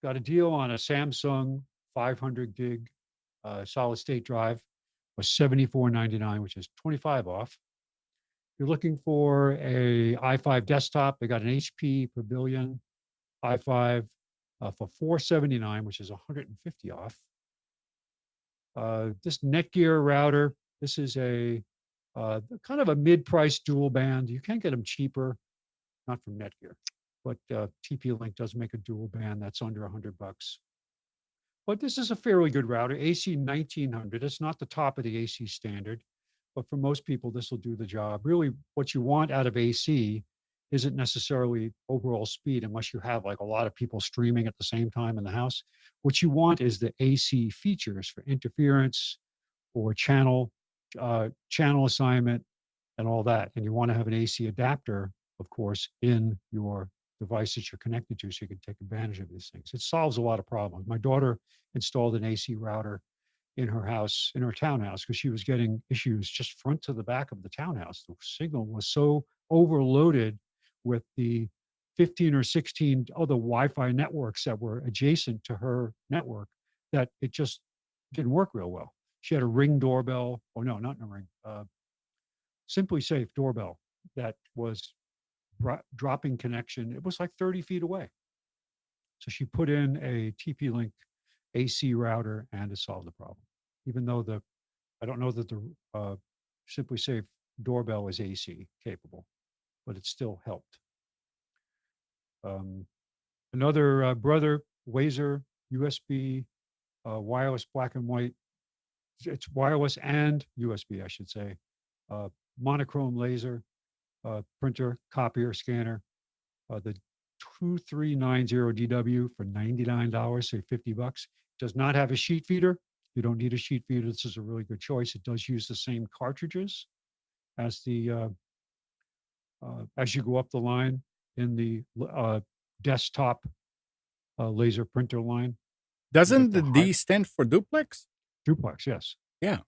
Got a deal on a Samsung 500 gig solid state drive was $74.99, which is 25 off. If you're looking for a i5 desktop, they got an HP Pavilion i5 for $479, which is 150 off. This Netgear router, this is a kind of a mid-price dual band. You can get them cheaper, not from Netgear, but TP-Link does make a dual band that's under 100 bucks. But this is a fairly good router, AC 1900. It's not the top of the AC standard, but for most people, this will do the job. Really, what you want out of AC isn't necessarily overall speed, unless you have like a lot of people streaming at the same time in the house. What you want is the AC features for interference or channel assignment and all that. And you want to have an AC adapter, of course, in your device that you're connected to so you can take advantage of these things. It solves a lot of problems. My daughter installed an AC router in her house, in her townhouse, because she was getting issues just front to the back of the townhouse. The signal was so overloaded with the 15 or 16 other Wi-Fi networks that were adjacent to her network that it just didn't work real well. She had a Ring doorbell. Oh no, not a Ring. Simply Safe doorbell that was dropping connection. It was like 30 feet away. So she put in a TP-Link AC router and it solved the problem. Even though I don't know that the Simply Safe doorbell is AC capable, but it still helped. Another Brother Laser USB wireless black and white. It's wireless and USB, I should say. Monochrome laser printer, copier, scanner. The 2390DW for $99, say 50 bucks. Does not have a sheet feeder. You don't need a sheet feeder. This is a really good choice. It does use the same cartridges as the as you go up the line in the desktop laser printer line. Doesn't the D stand for duplex? Duplex, yes. Yeah.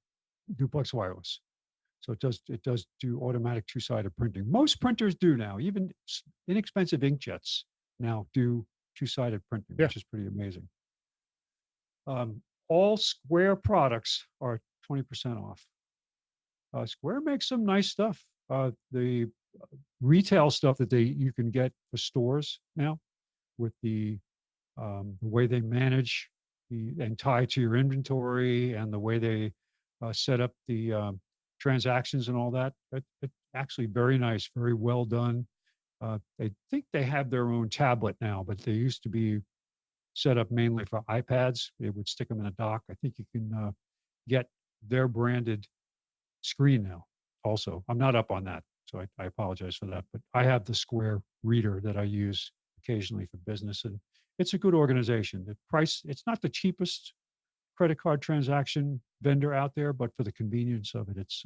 Duplex wireless. So it does do automatic two-sided printing. Most printers do now. Even inexpensive inkjets now do two-sided printing, which is pretty amazing. All Square products are 20% off. Square makes some nice stuff. The retail stuff that you can get for stores now, with the way they manage and tie to your inventory, and the way they set up the transactions and all that. It's actually very nice, very well done. I think they have their own tablet now, but they used to be set up mainly for iPads. They would stick them in a dock. I think you can get their branded screen now also. I'm not up on that, so I apologize for that. But I have the Square reader that I use occasionally for business, and it's a good organization. The price, it's not the cheapest credit card transaction vendor out there, but for the convenience of it, it's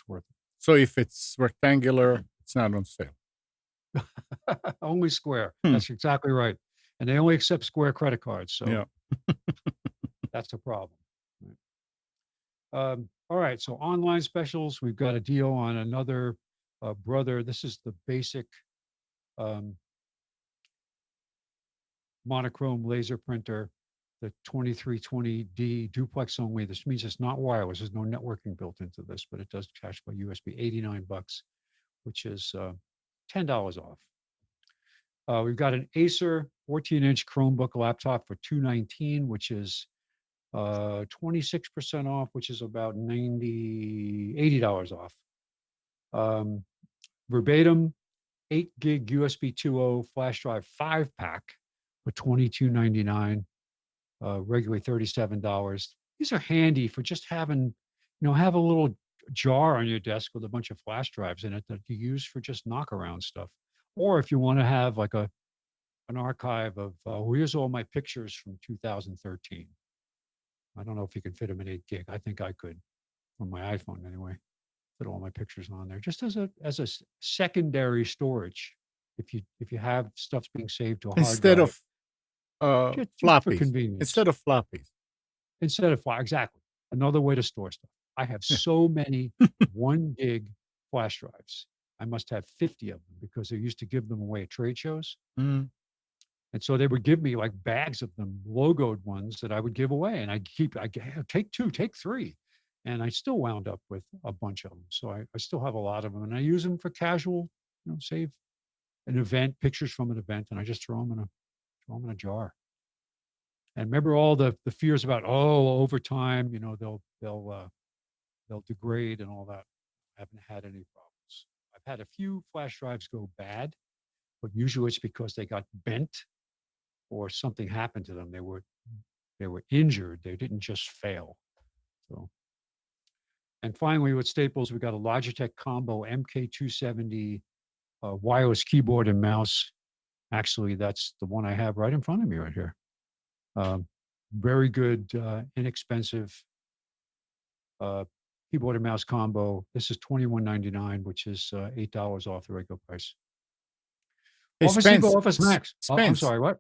worth it. So if it's rectangular, it's not on sale. Only Square. That's exactly right. And they only accept Square credit cards. So yeah. That's a problem. All right. So online specials, we've got a deal on another Brother. This is the basic monochrome laser printer, the 2320D duplex only. This means it's not wireless. There's no networking built into this, but it does attach by USB. 89 bucks, which is $10 off. We've got an Acer 14-inch Chromebook laptop for $219, which is 26% off, which is about $80 off. Verbatim, 8 gig USB 2.0 flash drive 5-pack for $22.99, regularly $37. These are handy for just having, have a little jar on your desk with a bunch of flash drives in it that you use for just knock around stuff. Or if you want to have like an archive of, here's all my pictures from 2013. I don't know if you can fit them in 8 gig. I think I could on my iPhone anyway. Put all my pictures on there just as a secondary storage. If you have stuff's being saved to a hard Instead drive, of just for floppies. convenience. Instead of floppies. Exactly. Another way to store stuff. I have so many 1 gig flash drives. I must have 50 of them because they used to give them away at trade shows. Mm. And so they would give me like bags of them, logoed ones that I would give away. And I take 2, take 3. And I still wound up with a bunch of them. So I still have a lot of them. And I use them for casual, save an event, pictures from an event, and I just throw them in a jar. And remember all the fears about, over time, they'll degrade and all that. I haven't had any problems. I've had a few flash drives go bad, but usually it's because they got bent or something happened to them. They were injured. They didn't just fail. So, and finally with Staples, we got a Logitech Combo MK270 wireless keyboard and mouse. Actually, that's the one I have right in front of me right here. Very good, inexpensive keyboard and mouse combo. This is $21.99, which is $8 off the regular price. Hey, Office Spence, Depot, Office Max. I'm Spence, sorry, what?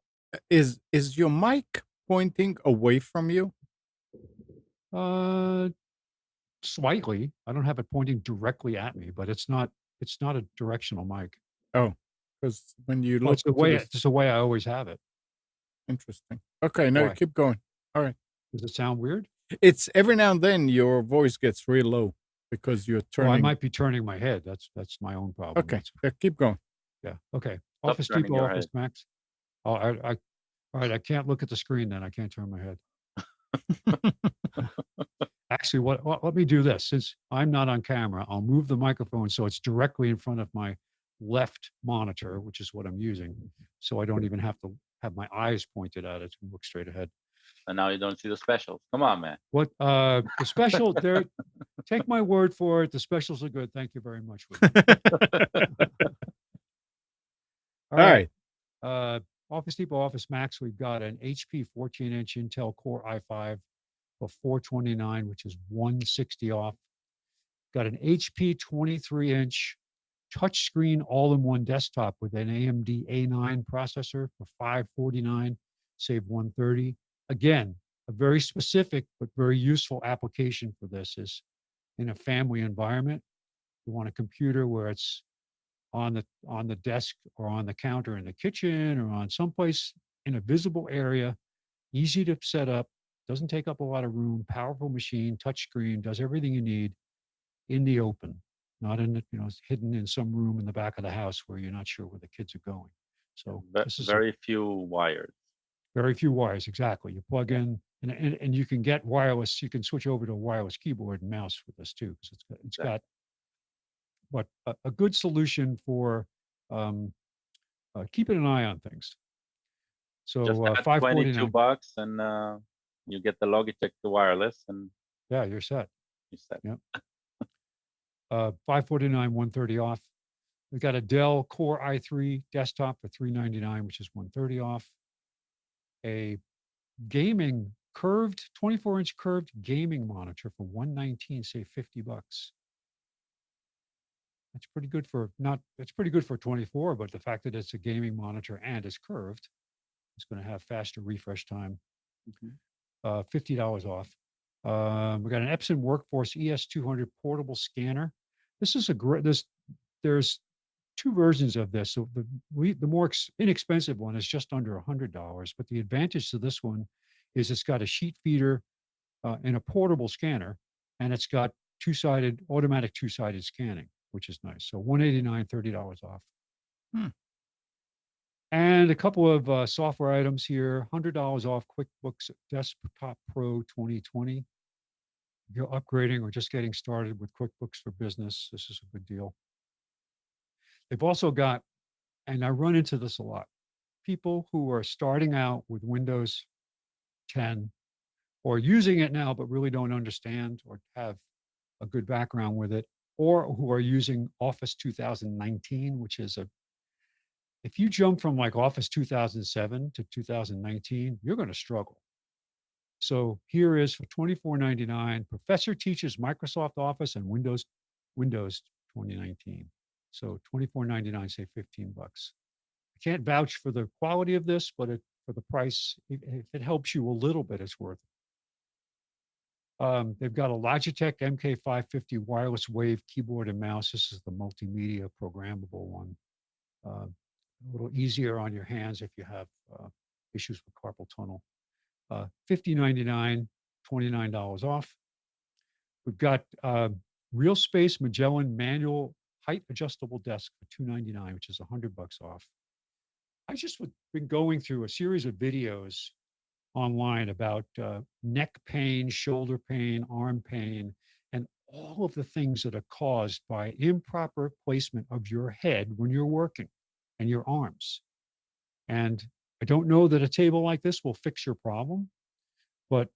Is your mic pointing away from you? Slightly. I don't have it pointing directly at me, but it's not a directional mic. Oh, because when you Well, look it's the way I always have it. Interesting. Okay, no, Why? keep going. All right. Does it sound weird? It's every now and then your voice gets real low because you're Well, I turning. might be turning my head. That's my own problem. Okay, yeah, keep going. Yeah. Okay. Stop Office turning Depot, your Office head. Max. Oh, all right. I can't look at the screen then. I can't turn my head. Actually, let me do this. Since I'm not on camera, I'll move the microphone so it's directly in front of my left monitor, which is what I'm using. So I don't even have to have my eyes pointed at it and look straight ahead. And now you don't see the specials. Come on, man. What the special there? Take my word for it. The specials are good. Thank you very much. All right. Office Depot, Office Max. We've got an HP 14-inch Intel Core i5 for $429, which is $160 off. Got an HP 23-inch touchscreen all-in-one desktop with an AMD A9 processor for $549, save $130. Again, a very specific but very useful application for this is in a family environment. You want a computer where it's on the desk or on the counter in the kitchen or on someplace in a visible area, easy to set up, doesn't take up a lot of room, powerful machine, touchscreen, does everything you need in the open, not in the, hidden in some room in the back of the house where you're not sure where the kids are going. So this is very few wires. Very few wires, exactly. You plug in and you can get wireless, you can switch over to a wireless keyboard and mouse with this too, because it's got but a good solution for keeping an eye on things. So Just add $22 and you get the Logitech wireless, and yeah, you're set. You're set. Yep. $549, $130 off. We've got a Dell Core i3 desktop for $399, which is $130 off. A gaming 24-inch curved gaming monitor for $119, say $50. That's pretty good for it's pretty good for 24, but the fact that it's a gaming monitor and is curved, it's going to have faster refresh time. $50 off. We got an Epson Workforce ES200 portable scanner. This is there's 2 versions of this. So the more inexpensive one is just under $100, but the advantage to this one is it's got a sheet feeder and a portable scanner, and it's got automatic two-sided scanning, which is nice. So $189, $30 off. And a couple of software items here, $100 off QuickBooks Desktop Pro 2020. If you're upgrading or just getting started with QuickBooks for Business, this is a good deal. They've also got, and I run into this a lot, people who are starting out with Windows 10 or using it now, but really don't understand or have a good background with it, or who are using Office 2019, which is if you jump from like Office 2007 to 2019, you're going to struggle. So here is for $24.99, Professor teaches Microsoft Office and Windows 2019. So $24.99, say 15 bucks. I can't vouch for the quality of this, but for the price, if it helps you a little bit, it's worth it. They've got a Logitech MK550 wireless wave keyboard and mouse. This is the multimedia programmable one. A little easier on your hands if you have issues with carpal tunnel. $50.99, $29 off. We've got Real Space Magellan manual height adjustable desk for $2.99, which is $100 off. I just been going through a series of videos online about neck pain, shoulder pain, arm pain, and all of the things that are caused by improper placement of your head when you're working and your arms. And I don't know that a table like this will fix your problem, but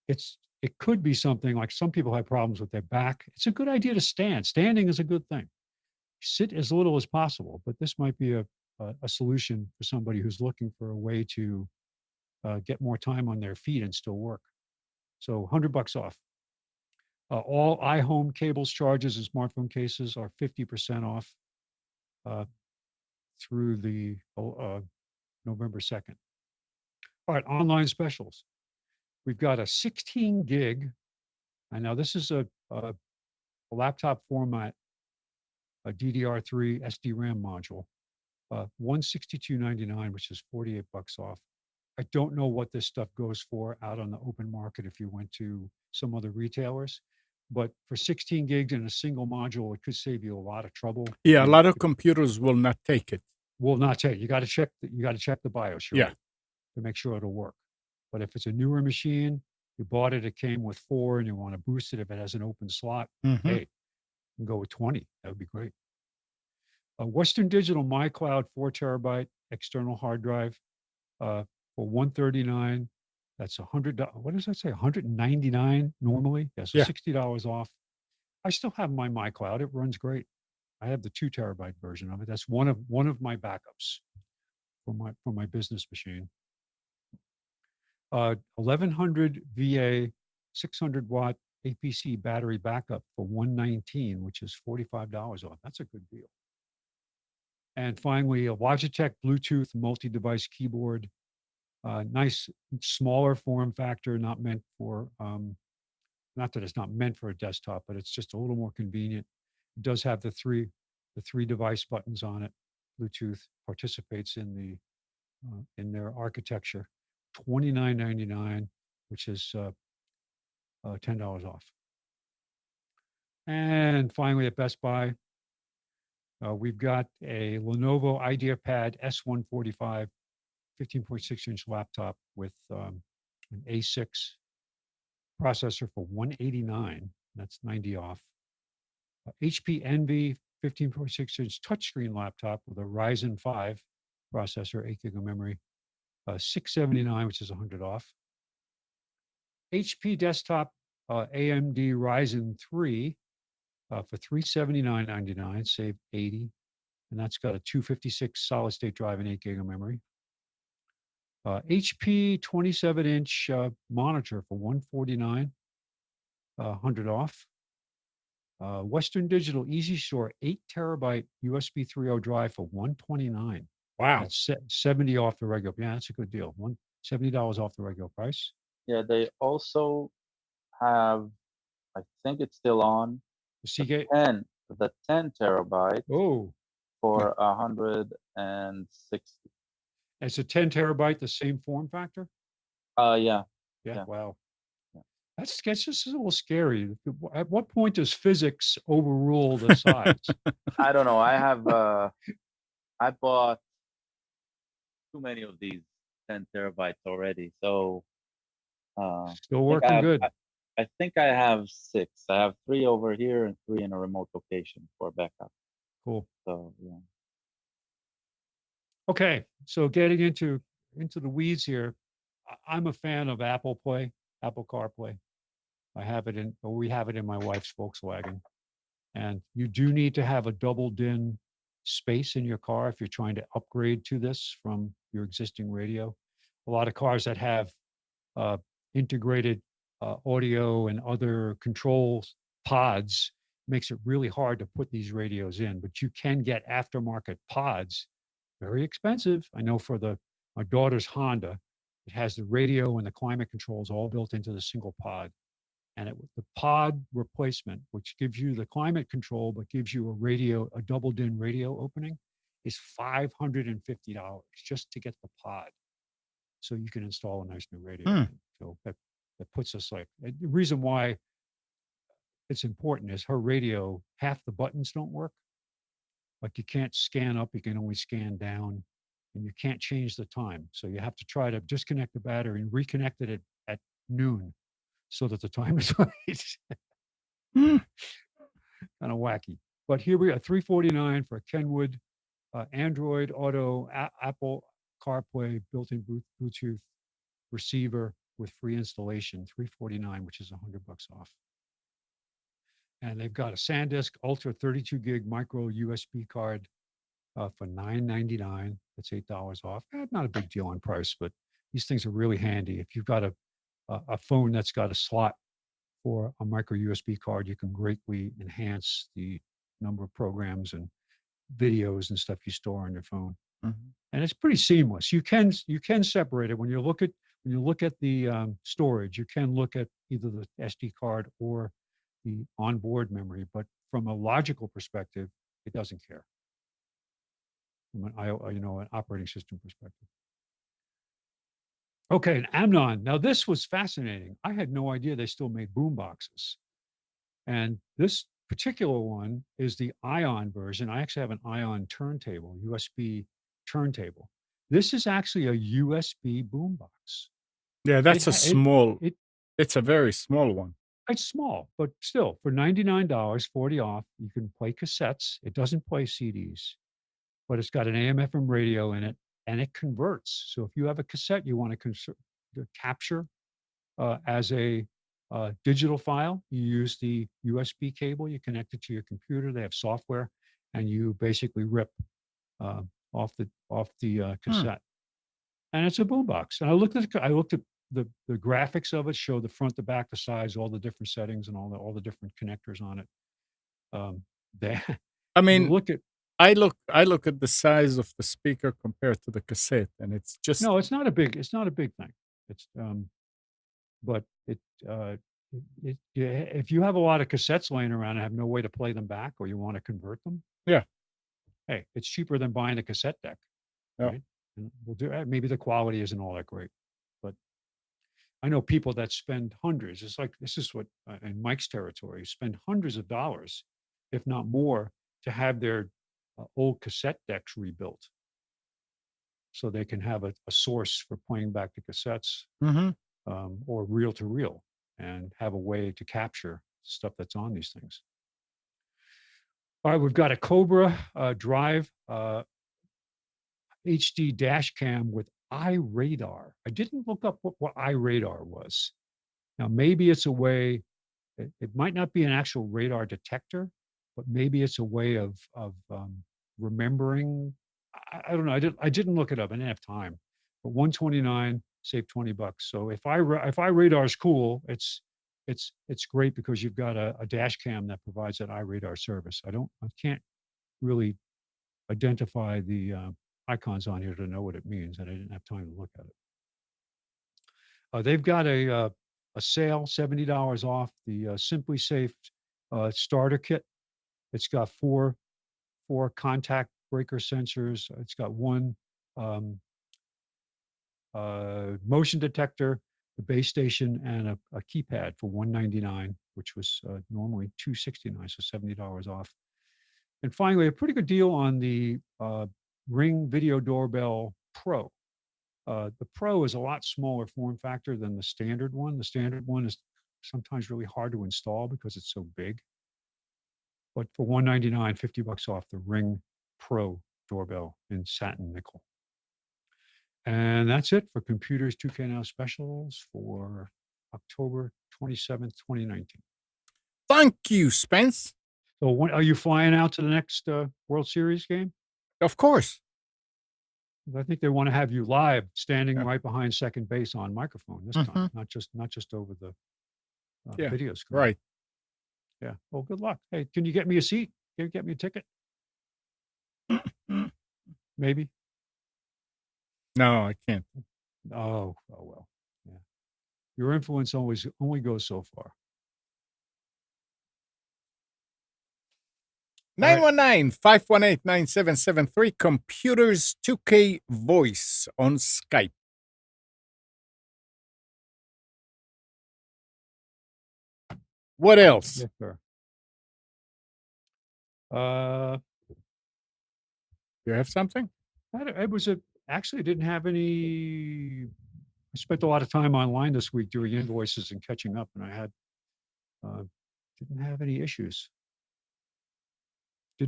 it could be something like some people have problems with their back. It's a good idea to stand. Standing is a good thing. Sit as little as possible, but this might be a solution for somebody who's looking for a way to get more time on their feet and still work. So $100 off. All iHome cables, charges, and smartphone cases are 50% off through the November 2nd. All right, online specials. We've got a 16 gig. And now this is a laptop format, a DDR3 SD-RAM module, $162.99, which is $48 off. I don't know what this stuff goes for out on the open market if you went to some other retailers, but for 16 gigs in a single module, it could save you a lot of trouble. Yeah, a lot of computers will not take it. Will not take. You got to check. You got to check the BIOS, yeah, to make sure it'll work. But if it's a newer machine, you bought it, it came with 4, and you want to boost it if it has an open slot. Mm-hmm. Hey, you can go with 20. That would be great. Western Digital MyCloud 4 terabyte external hard drive for $139. That's $100. What does that say? $199 normally. Yeah, so $60 off. I still have my MyCloud. It runs great. I have the 2 terabyte version of it. That's one of my backups for my business machine. 1100 VA 600 watt APC battery backup for $119, which is $45 off. That's a good deal. And finally, a Logitech Bluetooth multi-device keyboard. Nice, smaller form factor, not meant for, not that it's not meant for a desktop, but it's just a little more convenient. It does have the three device buttons on it. Bluetooth participates in their architecture. $29.99, which is $10 off. And finally, at Best Buy, we've got a Lenovo IdeaPad S145 15.6-inch laptop with an A6 processor for $189. That's 90 off. HP Envy 15.6-inch touchscreen laptop with a Ryzen 5 processor, 8 gig of memory, $679, which is 100 off. HP desktop AMD Ryzen 3 for $379.99, save 80, and that's got a 256 solid state drive and 8 gig of memory. HP 27-inch monitor for $149, 100 off. Western Digital Easy Store 8 terabyte USB 3.0 drive for $129. Wow, that's 70 off the regular. Yeah, that's a good deal. $70 off the regular price. Yeah, they also have, I think it's still on, the Seagate 10 terabyte. Oh, for 160. It's a 10 terabyte, the same form factor. Yeah. Wow. Yeah. That's just a little scary. At what point does physics overrule the size? I don't know. I have I bought too many of these 10 terabytes already. So Still I think I working have good. I think I have 6. I have 3 over here and 3 in a remote location for backup. Cool. So yeah. Okay, so getting into the weeds here, I'm a fan of Apple Play, Apple CarPlay. We have it in my wife's Volkswagen, and you do need to have a double DIN space in your car if you're trying to upgrade to this from your existing radio. A lot of cars that have integrated audio and other controls pods makes it really hard to put these radios in, but you can get aftermarket pods, very expensive. I know for my daughter's Honda, it has the radio and the climate controls all built into the single pod. And the pod replacement, which gives you the climate control, but gives you a double DIN radio opening, is $550 just to get the pod. So you can install a nice new radio. Hmm. So that puts us the reason why it's important is her radio, half the buttons don't work. Like you can't scan up, you can only scan down, and you can't change the time. So you have to try to disconnect the battery and reconnect it at noon so that the time is right. Hmm. Kind of wacky. But here we are, $349 for a Kenwood Android Auto Apple CarPlay built-in Bluetooth receiver with free installation, $349, which is $100 off. And they've got a SanDisk Ultra 32 gig micro USB card for $999. That's $8 off. Not a big deal on price, but these things are really handy. If you've got a phone that's got a slot for a micro USB card, you can greatly enhance the number of programs and videos and stuff you store on your phone. Mhm. And it's pretty seamless. You can separate it when you look at the storage. You can look at either the SD card or the onboard memory, but from a logical perspective, it doesn't care. From an operating system perspective. Okay, and Amnon. Now this was fascinating. I had no idea they still made boom boxes. And this particular one is the Ion version. I actually have an Ion turntable, USB turntable. This is actually a USB boombox. Yeah, that's it's a very small one. It's small, but still, for $99, 40 off, you can play cassettes. It doesn't play CDs, but it's got an AM/FM radio in it, and it converts. So if you have a cassette you want to capture as a digital file, you use the USB cable, you connect it to your computer. They have software, and you basically rip off the cassette, and it's a boombox. And I looked at the graphics of it, show the front, the back, the size, all the different settings, and all the different connectors on it. I mean, look at I look at the size of the speaker compared to the cassette, and it's just no, it's not a big thing. It's but if you have a lot of cassettes laying around and have no way to play them back, or you want to convert them, yeah. Hey, it's cheaper than buying a cassette deck, Yeah. right? And we'll do. Maybe the quality isn't all that great, but I know people that spend hundreds. It's like this is what in Mike's territory, spend hundreds of dollars, if not more, to have their old cassette decks rebuilt, so they can have a source for playing back the cassettes. Mm-hmm. Or reel to reel, and have a way to capture stuff that's on these things. All right, we've got a Cobra Drive HD dash cam with iRadar. I didn't look up what iRadar was. Now, maybe it's a way, it might not be an actual radar detector, but maybe it's a way of remembering. I don't know. I didn't look it up. I didn't have time. But $129, save $20. So if iRadar is cool, it's great because you've got a dash cam that provides that iRadar service. I can't really identify the icons on here to know what it means, and I didn't have time to look at it. They've got a sale, $70 off the Simply Safe starter kit. It's got four contact breaker sensors. It's got one motion detector, the base station, and a keypad for $199, which was normally $269, so $70 off. And finally, a pretty good deal on the Ring Video Doorbell Pro. The Pro is a lot smaller form factor than the standard one. The standard one is sometimes really hard to install because it's so big. But for $199, $50 off the Ring Pro doorbell in satin nickel. And that's it for Computers 2K Now specials for October 27th, 2019. Thank you, Spence. So when are you flying out to the next World Series game? Of course. I think they want to have you live, standing Yeah. right behind second base on microphone this time, not just over the video screen. Right. Yeah. Well, good luck. Hey, can you get me a seat? Can you get me a ticket? Maybe. No, I can't. Oh well. Yeah. Your influence only goes so far. 919-518-9773, Computers 2K Voice on Skype. What else? Yes, sir. You have something? It was actually didn't have any. I spent a lot of time online this week doing invoices and catching up, and I had didn't have any issues.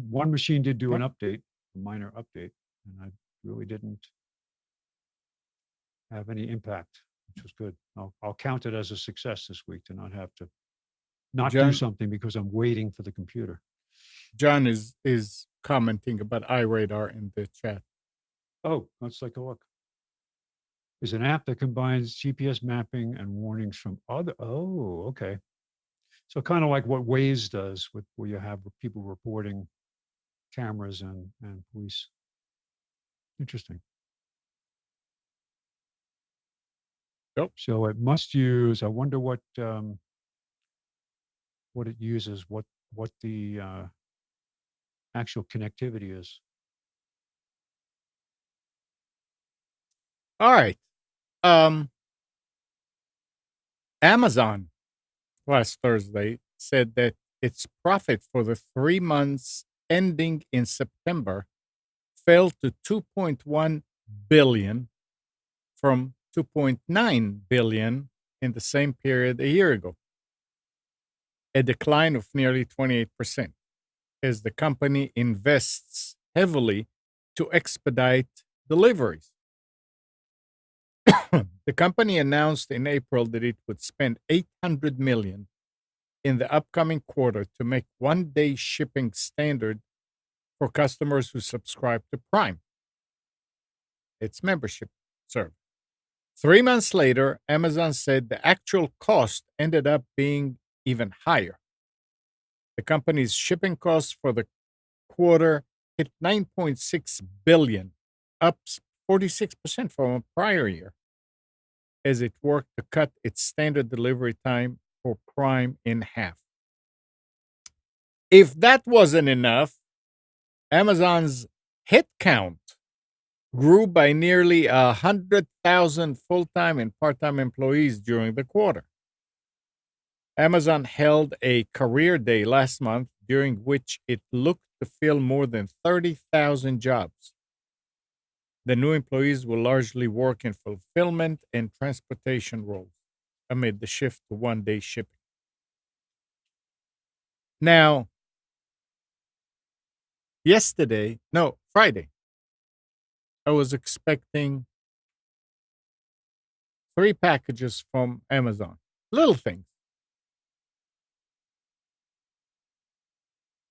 One machine did do an update, a minor update, and I really didn't have any impact, which was good. I'll count it as a success this week to not have to do something because I'm waiting for the computer. John is commenting about iRadar in the chat. Oh, let's take a look. Is an app that combines GPS mapping and warnings from other. Oh, okay. So kind of like what Waze does, where you have people reporting cameras and police. Interesting. Yep. So it must use. I wonder what it uses. What the actual connectivity is. All right. Amazon last Thursday said that its profit for the 3 months ending in September fell to $2.1 billion from $2.9 billion in the same period a year ago, a decline of nearly 28%, as the company invests heavily to expedite deliveries. The company announced in April that it would spend $800 million in the upcoming quarter to make one-day shipping standard for customers who subscribe to Prime, its membership service. 3 months later, Amazon said the actual cost ended up being even higher. The company's shipping costs for the quarter hit $9.6 billion, up 46% from a prior year, as it worked to cut its standard delivery time for Prime in half. If that wasn't enough, Amazon's headcount grew by nearly 100,000 full-time and part-time employees during the quarter. Amazon held a career day last month, during which it looked to fill more than 30,000 jobs. The new employees will largely work in fulfillment and transportation roles amid the shift to one-day shipping. Now, Friday, I was expecting 3 packages from Amazon. Little things.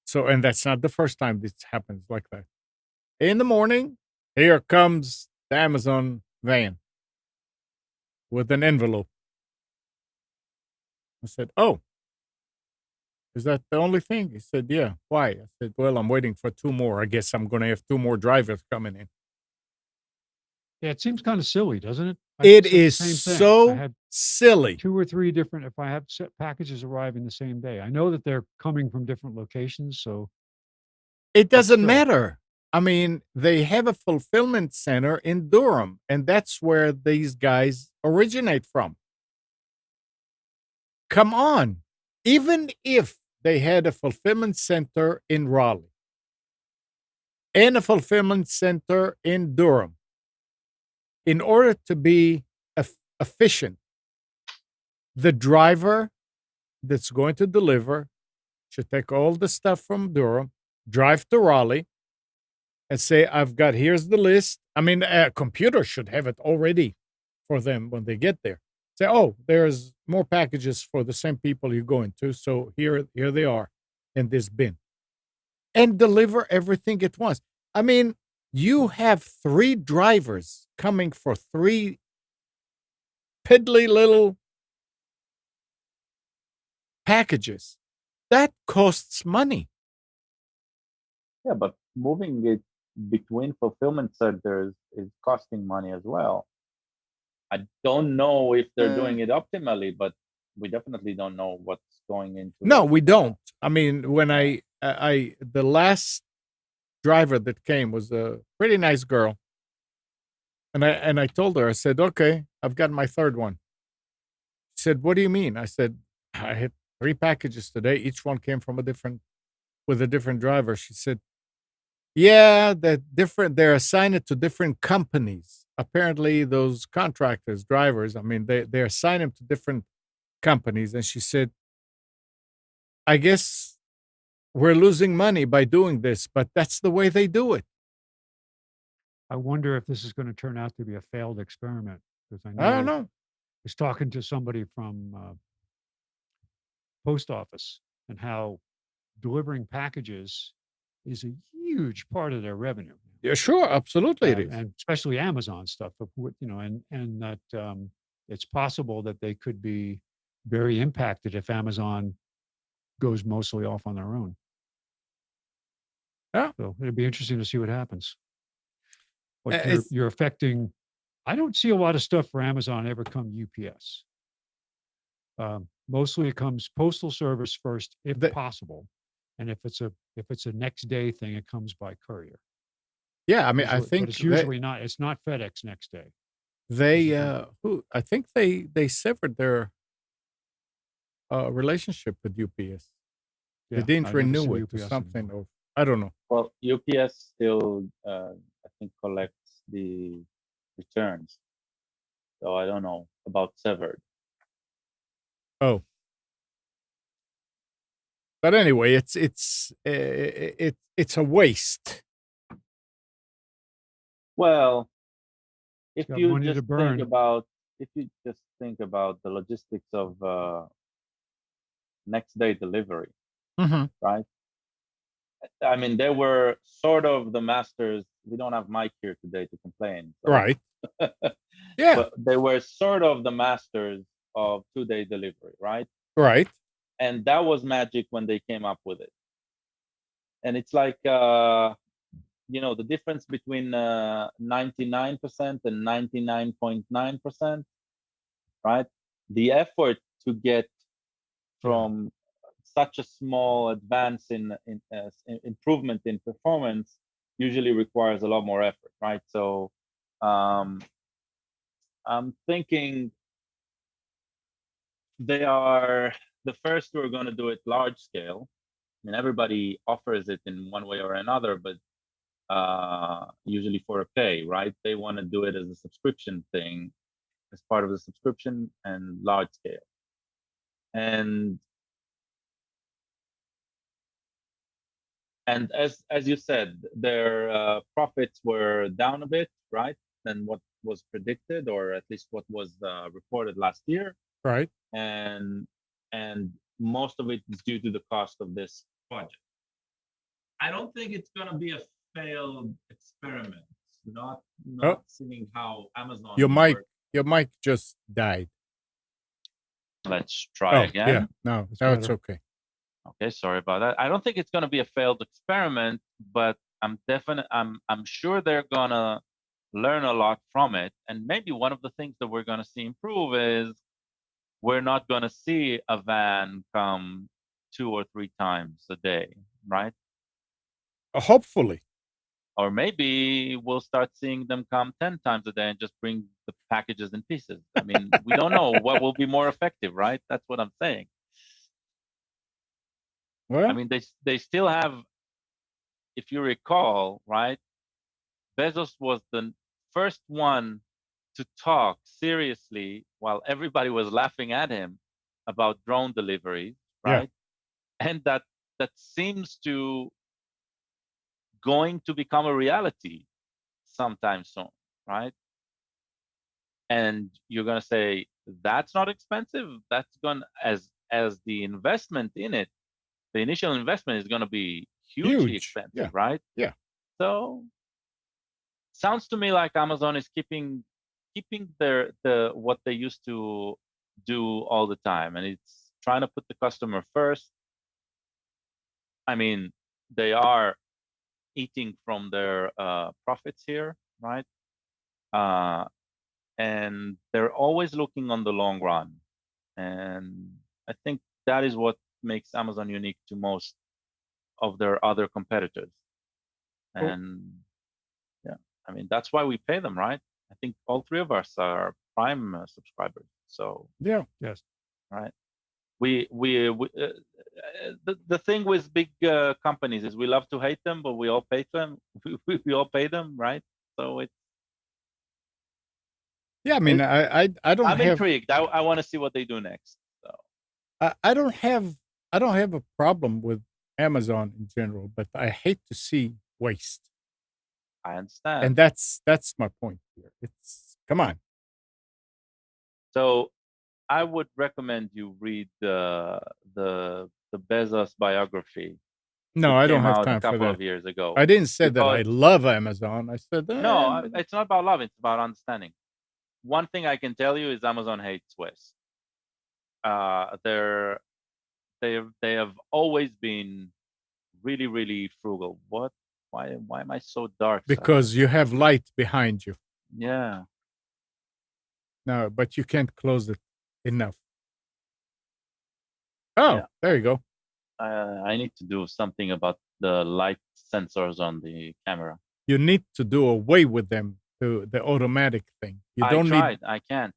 So, and that's not the first time this happens like that. In the morning, here comes the Amazon van with an envelope. I said, "Oh, is that the only thing?" He said, "Yeah." "Why?" I said, "Well, I'm waiting for 2 more. I guess I'm going to have 2 more drivers coming in." Yeah, it seems kind of silly, doesn't it? It is so silly. 2 or 3 different, if I have set packages arriving the same day. I know that they're coming from different locations, so. It doesn't matter. I mean, they have a fulfillment center in Durham, and that's where these guys originate from. Come on. Even if they had a fulfillment center in Raleigh and a fulfillment center in Durham, in order to be efficient, the driver that's going to deliver should take all the stuff from Durham, drive to Raleigh, and say, here's the list. I mean, a computer should have it already for them when they get there. Say, oh, there's more packages for the same people you're going to. So here they are in this bin. And deliver everything at once. I mean, you have 3 drivers coming for 3 piddly little packages. That costs money. Yeah, but moving it between fulfillment centers is costing money as well. I don't know if they're doing it optimally, but we definitely don't know what's going into. No, we don't. I mean, when the last driver that came was a pretty nice girl, and I told her, I said, okay, I've got my 3rd one. She said, what do you mean? I said, I had 3 packages today. Each one came from with a different driver. She said, yeah, they're assigned to different companies. Apparently those contractors, drivers, I mean, they assign them to different companies. And she said, I guess we're losing money by doing this, but that's the way they do it. I wonder if this is going to turn out to be a failed experiment, because I don't know. I was talking to somebody from post office and how delivering packages is a huge part of their revenue. Yeah, sure, absolutely it is. And especially Amazon stuff, and that it's possible that they could be very impacted if Amazon goes mostly off on their own. Yeah. So it'd be interesting to see what happens. But you're affecting. I don't see a lot of stuff for Amazon ever come UPS. Mostly it comes postal service first, if possible, and if it's a next day thing, it comes by courier. Yeah, I mean, Usually, I think but it's usually not. It's not FedEx next day. I think they severed their relationship with UPS. Yeah, they didn't renew it or UPS something, anymore. or I don't know. Well, UPS still, I think, collects the returns. So I don't know about severed. Oh, but anyway, it's a waste. Well, if got you money to just burn. think about the logistics of next day delivery, Mhm. right? I mean, they were sort of the masters. We don't have Mike here today to complain, so- Right. Yeah. But they were sort of the masters of 2-day delivery, right? Right. And that was magic when they came up with it. And it's like, the difference between 99% and 99.9%, right? The effort to get from such a small advance in improvement in performance usually requires a lot more effort, right? So I'm thinking they are the first who are going to do it large scale. I mean, everybody offers it in one way or another, but usually for a pay, right? They want to do it as a subscription thing, as part of the subscription and large scale. And as you said, their profits were down a bit, right, than what was predicted, or at least what was reported last year. Right. And most of it is due to the cost of this project. I don't think it's going to be a failed experiment. Not seeing how Amazon. Your mic just died. Let's try again. Yeah, no, it's okay. Okay, sorry about that. I don't think it's going to be a failed experiment, but I'm sure they're going to learn a lot from it. And maybe one of the things that we're going to see improve is we're not going to see a van come 2 or 3 times a day, right? Hopefully. Or maybe we'll start seeing them come 10 times a day and just bring the packages in pieces. I mean, we don't know what will be more effective, right? That's what I'm saying. Well, I mean, they still have, if you recall, right? Bezos was the first one to talk seriously while everybody was laughing at him about drone deliveries, Yeah. right? And that seems to going to become a reality sometime soon, right? And you're going to say that's not expensive. That's going as the investment in it, the initial investment is going to be hugely Huge. expensive, Yeah. right? Yeah. So sounds to me like Amazon is keeping their what they used to do all the time, and it's trying to put the customer first. I mean, they are eating from their profits here, right? And they're always looking on the long run, and I think that is what makes Amazon unique to most of their other competitors. Oh. And yeah, I mean that's why we pay them, right? I think all three of us are Prime subscribers. So Yeah. Yes. right, we the thing with big companies is we love to hate them, but we all pay them. We all pay them, right? So it's Yeah. I mean, I don't I'm have intrigued. I want to see what they do next. So I don't have a problem with Amazon in general, but I hate to see waste. I understand. And that's my point here. It's come on. So I would recommend you read the Bezos biography. No, It I don't came have out a time for couple that. of years ago. I didn't say that I Because love Amazon. I said no, it's not about love. It's about understanding. One thing I can tell you is Amazon hates waste. They're they have always been really really frugal. What? Why am I so dark? because you have light behind you. Yeah. No, but you can't close it enough. Oh, Yeah. there you go. I need to do something about the light sensors on the camera. You need to do away with them to the automatic thing. You I don't tried. need. I can't.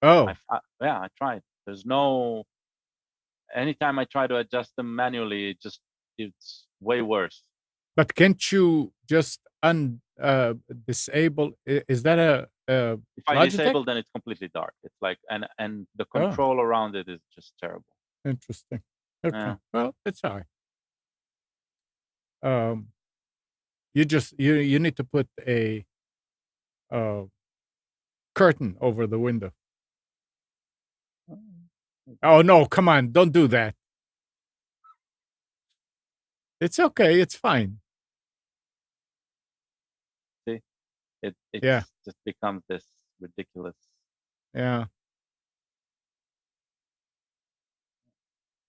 Oh, Yeah, I tried. There's no. Anytime I try to adjust them manually, it's way worse. but can't you just disable? Is that a If I Logitech? disable, then it's completely dark. It's like and the Oh, control around it is just terrible. interesting. Okay, Yeah. well, it's all right. You just you need to put a uh curtain over the window. Oh no, come on, don't do that. It's okay, it's fine. See, it Yeah, just becomes this ridiculous. yeah.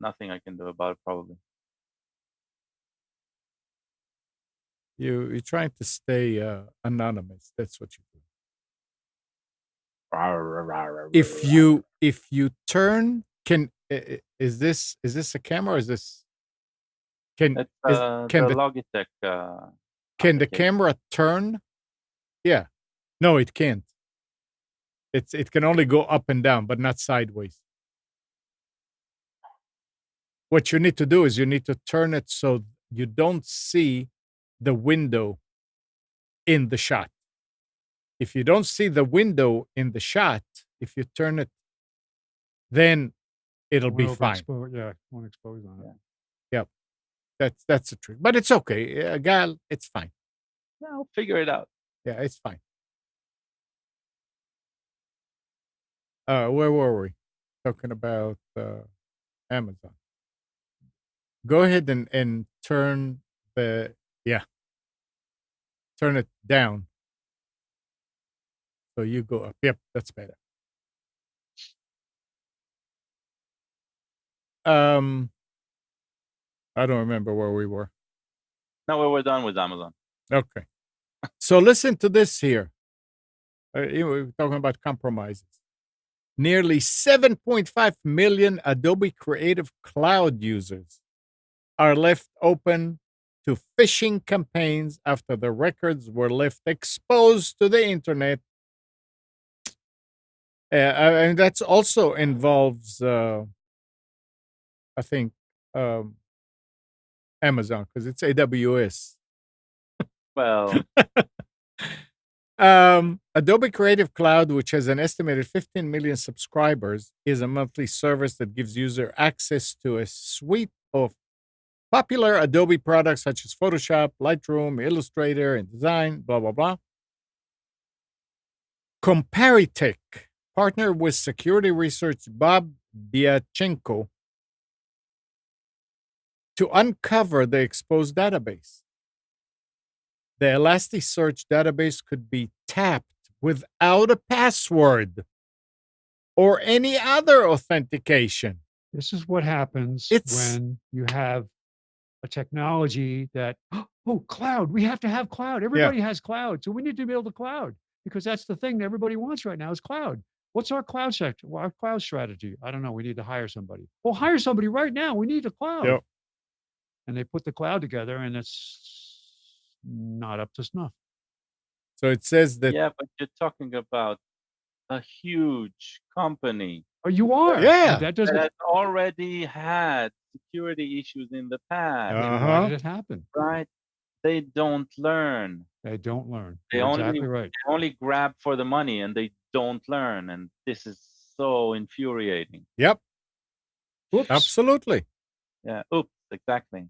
Nothing I can do about it, probably. You're trying to stay anonymous. That's what you do. If you turn, can is this a camera? Or is this can It's is can the the Logitech can the application. camera turn? Yeah. No, it can't. It can only go up and down, but not sideways. What you need to do is you need to turn it so you don't see the window in the shot. If you don't see the window in the shot, if you turn it, then it'll be fine. Yeah, won't expose on it. Yep. That's the trick. But it's okay. Gal, it's fine. Yeah, I'll figure it out. Yeah, it's fine. Where were we? Talking about Amazon. Go ahead and turn the turn it down. So you go up. Yep, that's better. I don't remember where we were. No, we're done with Amazon. Okay. So listen to this here. We're talking about compromises. Nearly 7.5 million Adobe Creative Cloud users are left open to phishing campaigns after the records were left exposed to the internet. And that also involves, I think, Amazon because it's AWS. Well, Adobe Creative Cloud, which has an estimated 15 million subscribers, is a monthly service that gives user access to a suite of popular Adobe products such as Photoshop, Lightroom, Illustrator, and Design, blah, blah, blah. Comparitech partnered with security research Bob Diachenko to uncover the exposed database. The Elasticsearch database could be tapped without a password or any other authentication. This is what happens It's- when you have a technology that, oh, cloud, we have to have cloud. Everybody has cloud. So we need to build a cloud because that's the thing that everybody wants right now is cloud. What's our cloud sector? Well, our cloud strategy? I don't know. We need to hire somebody. Well, hire somebody right now. We need a cloud. Yep. And they put the cloud together and it's not up to snuff. So it says that. Yeah, but you're talking about a huge company Oh, you are. Yeah. That that doesn't. has already had security issues in the past, Why did it happen? right? They don't learn. They don't learn. They You're only exactly right. they only grab for the money and they don't learn. And this is so infuriating. Yep. Oops. Absolutely. Yeah. Oops. Exactly.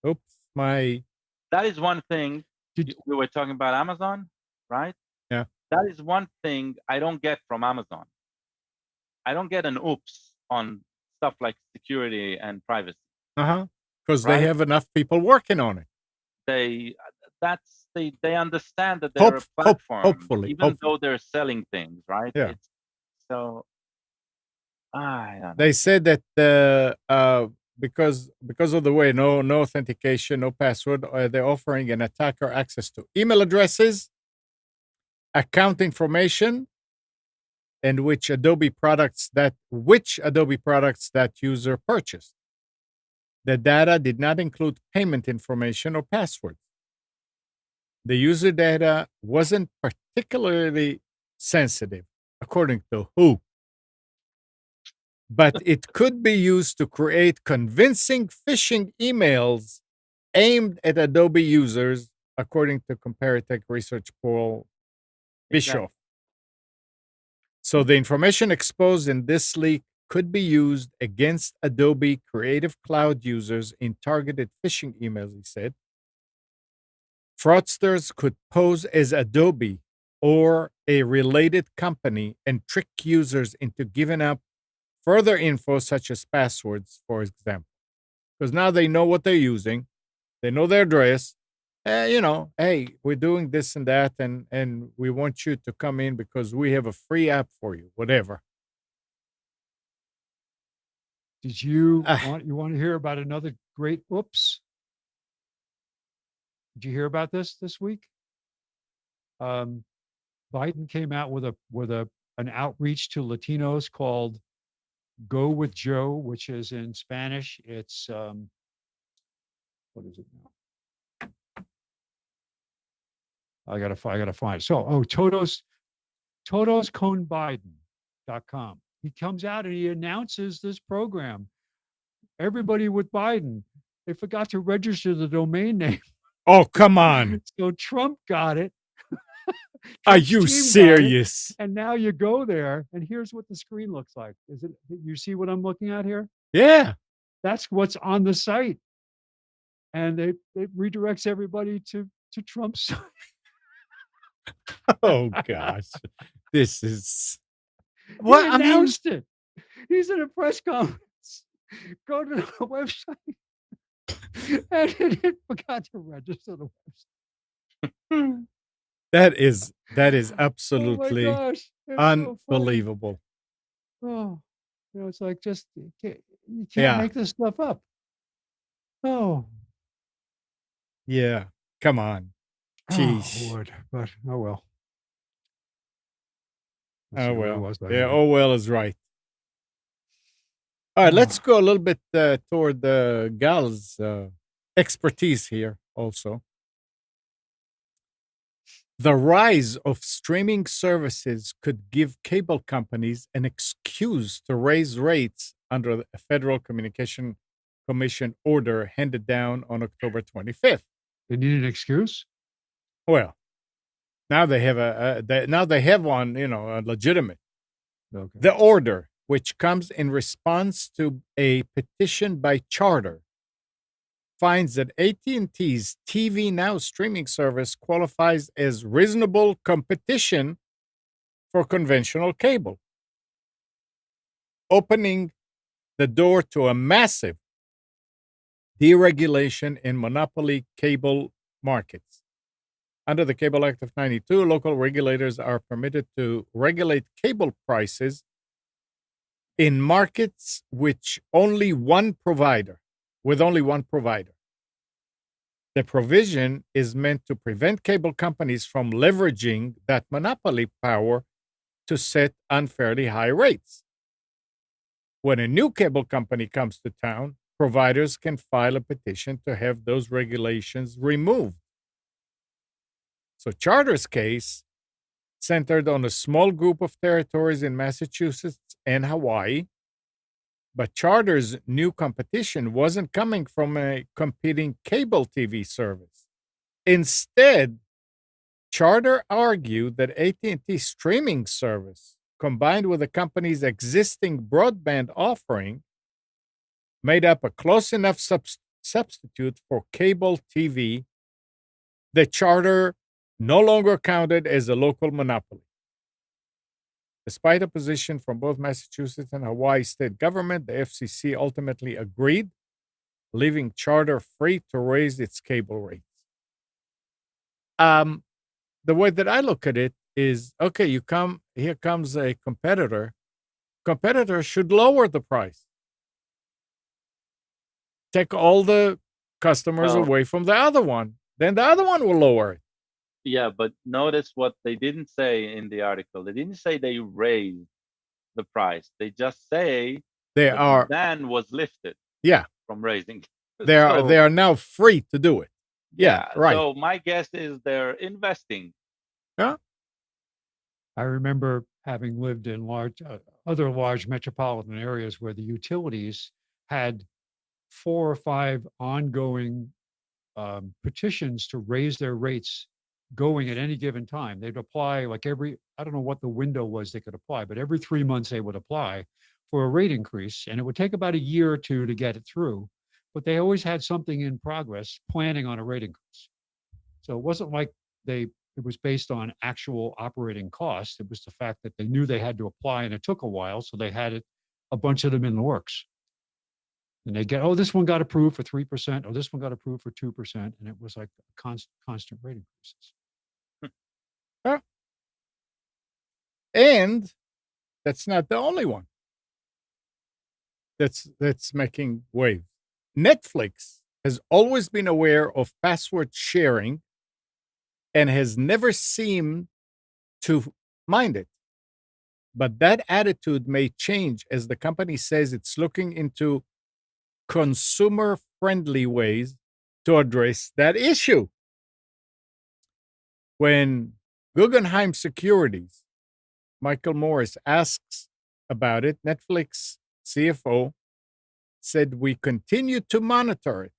Oops. That is one thing. Did- We were talking about Amazon, right? Yeah. That is one thing I don't get from Amazon. I don't get an oops on stuff like security and privacy. Because Right. they have enough people working on it. They understand that they're a platform, hopefully, even though they're selling things, right? Yeah. It's, so I don't know. They said that because of the way no authentication, no password, they're offering an attacker access to email addresses, account information, and which Adobe products that user purchased. The data did not include payment information or passwords. The user data wasn't particularly sensitive, according to who? But it could be used to create convincing phishing emails aimed at Adobe users, according to Comparitech research Paul Bischoff. So the information exposed in this leak could be used against Adobe Creative Cloud users in targeted phishing emails, he said. Fraudsters could pose as Adobe or a related company and trick users into giving up further info such as passwords, for example. Because now they know what they're using. They know their address. Hey, we're doing this and that, and we want you to come in because we have a free app for you, whatever. Did you want to hear about another great oops? Did you hear about this week? Biden came out with an outreach to Latinos called Go with Joe, which is in Spanish. It's what is it now? I gotta find. So, totosconbiden.com. He comes out and he announces this program. Everybody with Biden, they forgot to register the domain name. Oh, come on. So Trump got it. Are you serious? And now you go there, and here's what the screen looks like. Is it? You see what I'm looking at here? Yeah. That's what's on the site, and it redirects everybody to Trump's site. Oh gosh, this is What he announced it. He's in a press conference. Go to the website, and it forgot to register the website. That is absolutely oh unbelievable. So it's like just you can't make this stuff up. Oh, yeah, come on, jeez. Oh, Lord. But oh well. Oh well, yeah. Oh well is right. All right, let's go a little bit toward Gal's expertise here also. The rise of streaming services could give cable companies an excuse to raise rates under a Federal Communication Commission order handed down on October 25th. They need an excuse? Well, Now they have now they have one, a legitimate. Okay. The order, which comes in response to a petition by Charter, finds that AT&T's TV Now streaming service qualifies as reasonable competition for conventional cable, opening the door to a massive deregulation in monopoly cable markets. Under the Cable Act of 92, local regulators are permitted to regulate cable prices in markets with only one provider. The provision is meant to prevent cable companies from leveraging that monopoly power to set unfairly high rates. When a new cable company comes to town, providers can file a petition to have those regulations removed. So Charter's case centered on a small group of territories in Massachusetts and Hawaii, but Charter's new competition wasn't coming from a competing cable TV service. Instead, Charter argued that AT&T streaming service, combined with the company's existing broadband offering, made up a close enough substitute for cable TV that Charter no longer counted as a local monopoly. Despite opposition from both Massachusetts and Hawaii state government, the FCC ultimately agreed, leaving Charter free to raise its cable rates. The way that I look at it is, okay, here comes a competitor. Competitor should lower the price. Take all the customers away from the other one. Then the other one will lower it. Yeah, but notice what they didn't say in the article. They didn't say they raised the price. They just say the ban was lifted. Yeah, from raising. They are now free to do it. Yeah, right. So my guess is they're investing. Yeah. I remember having lived in other large metropolitan areas where the utilities had 4 or 5 ongoing petitions to raise their rates going at any given time. They'd apply like I don't know what the window was they could apply, but every 3 months they would apply for a rate increase. And it would take about a year or 2 to get it through. But they always had something in progress planning on a rate increase. So it wasn't like it was based on actual operating costs. It was the fact that they knew they had to apply and it took a while. So they had a bunch of them in the works. And they get, this one got approved for 3%, or this one got approved for 2%. And it was like constant rate increases. Yeah. And that's not the only one that's making waves. Netflix has always been aware of password sharing and has never seemed to mind it. But that attitude may change as the company says it's looking into consumer-friendly ways to address that issue. When Guggenheim Securities, Michael Morris, asks about it, Netflix CFO said, "We continue to monitor it.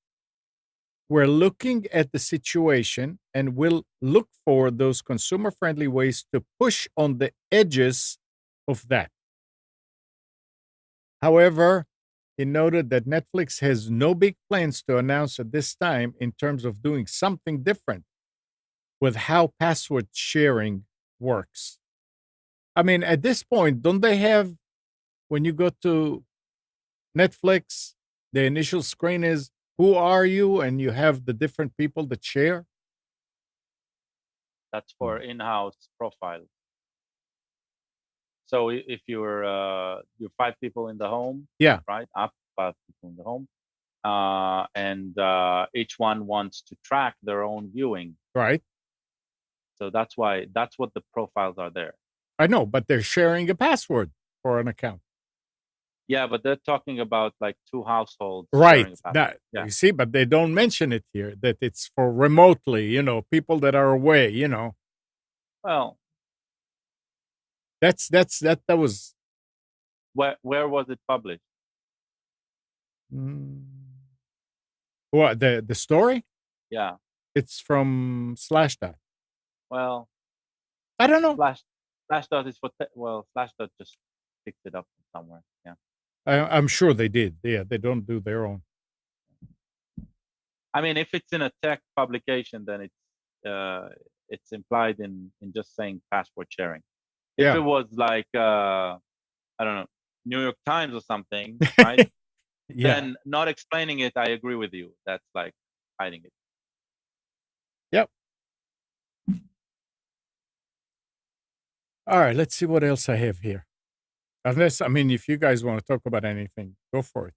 We're looking at the situation and will look for those consumer-friendly ways to push on the edges of that." However, he noted that Netflix has no big plans to announce at this time in terms of doing something different with how password sharing works. I mean, at this point, don't they have, when you go to Netflix, the initial screen is, who are you? And you have the different people that share. That's for in-house profiles. So if you're 5 people in the home, yeah, right? Up 5 people in the home, and each one wants to track their own viewing, right? So that's what the profiles are there. I know, but they're sharing a password for an account. Yeah, but they're talking about like 2 households. Right. You see, but they don't mention it here that it's for remotely, people that are away, Well, that was. Where was it published? What, the story? Yeah. It's from Slashdot. Well, I don't know. Slashdot is for Slashdot just picked it up somewhere. Yeah. I'm sure they did. Yeah, they don't do their own. I mean, if it's in a tech publication, then it's implied in just saying passport sharing. If it was like I don't know, New York Times or something, right? Then not explaining it, I agree with you. That's like hiding it. Yep. All right, let's see what else I have here. Unless, I mean, if you guys want to talk about anything, go for it.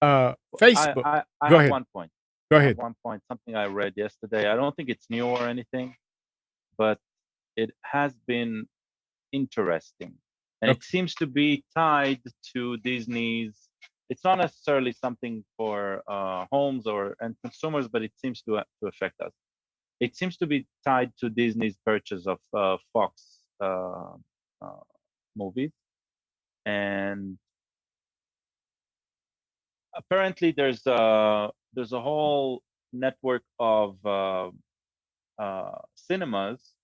Facebook. I Go have ahead. one point. Go ahead. One point, something I read yesterday. I don't think it's new or anything, but it has been interesting. And it seems to be tied to Disney's. It's not necessarily something for homes and consumers, but it seems to affect us. It seems to be tied to Disney's purchase of Fox movies, and apparently there's a whole network of cinemas,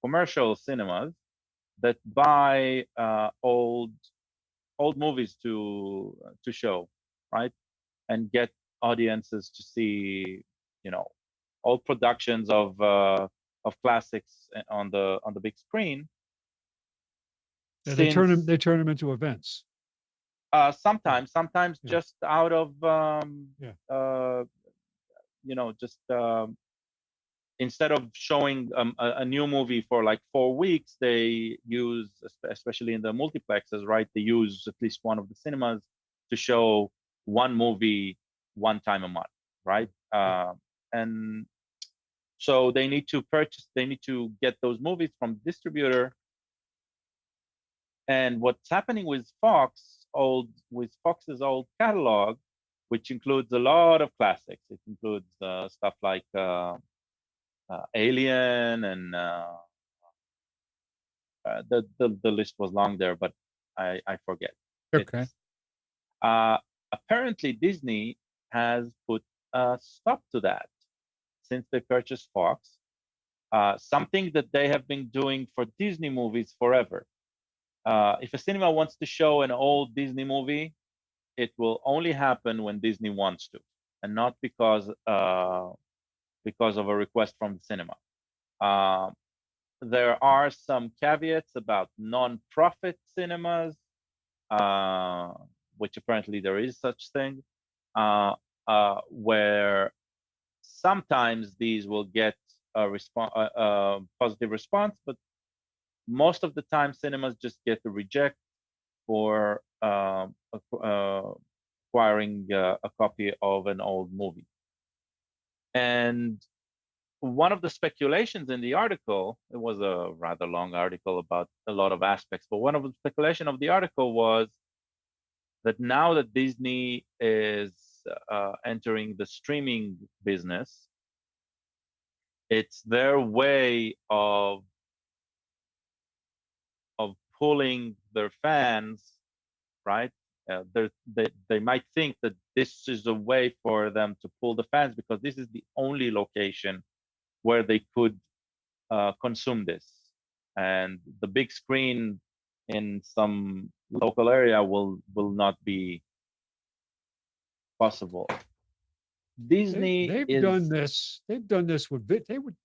commercial cinemas, that buy old movies to show, right, and get audiences to see, old productions of classics on the big screen. Yeah, they turn them into events. Sometimes just out of just instead of showing a new movie for like 4 weeks, they use, especially in the multiplexes, right? They use at least one of the cinemas to show one movie one time a month, right? And so they need to get those movies from the distributor. And what's happening with Fox's old catalog, which includes a lot of classics. It includes stuff like Alien, and the list was long there, but I forget. Okay. Apparently, Disney has put a stop to that since they purchased Fox. Something that they have been doing for Disney movies forever. If a cinema wants to show an old Disney movie, it will only happen when Disney wants to, and not because of a request from the cinema. There are some caveats about non-profit cinemas, which apparently there is such thing, where sometimes these will get a positive response, but most of the time cinemas just get a reject for acquiring a copy of an old movie. And one of the speculations in the article, it was a rather long article about a lot of aspects, but one of the speculation of the article was that now that Disney is entering the streaming business, it's their way of pulling their fans, right? They might think that this is a way for them to pull the fans, because this is the only location where they could consume this, and the big screen in some local area will not be possible. Disney they've done this. They've done this with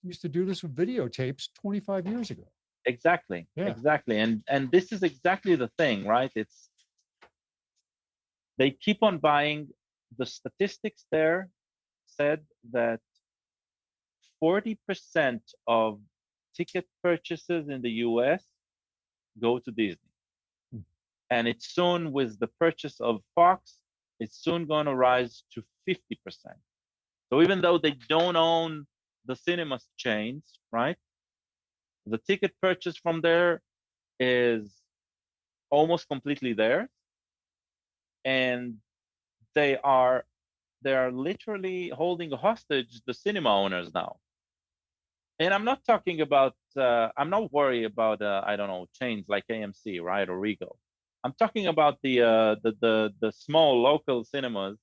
used to do this with videotapes 25 years ago. Exactly. Yeah. Exactly. And this is exactly the thing, right? They keep on buying. The statistics there said that 40% of ticket purchases in the US go to Disney. And it's soon, with the purchase of Fox, it's soon going to rise to 50%. So even though they don't own the cinema chains, right? The ticket purchase from there is almost completely theirs. And they are literally holding hostage the cinema owners now. And I'm not talking about, I'm not worried about, I don't know, chains like AMC, right, or Regal. I'm talking about the small local cinemas.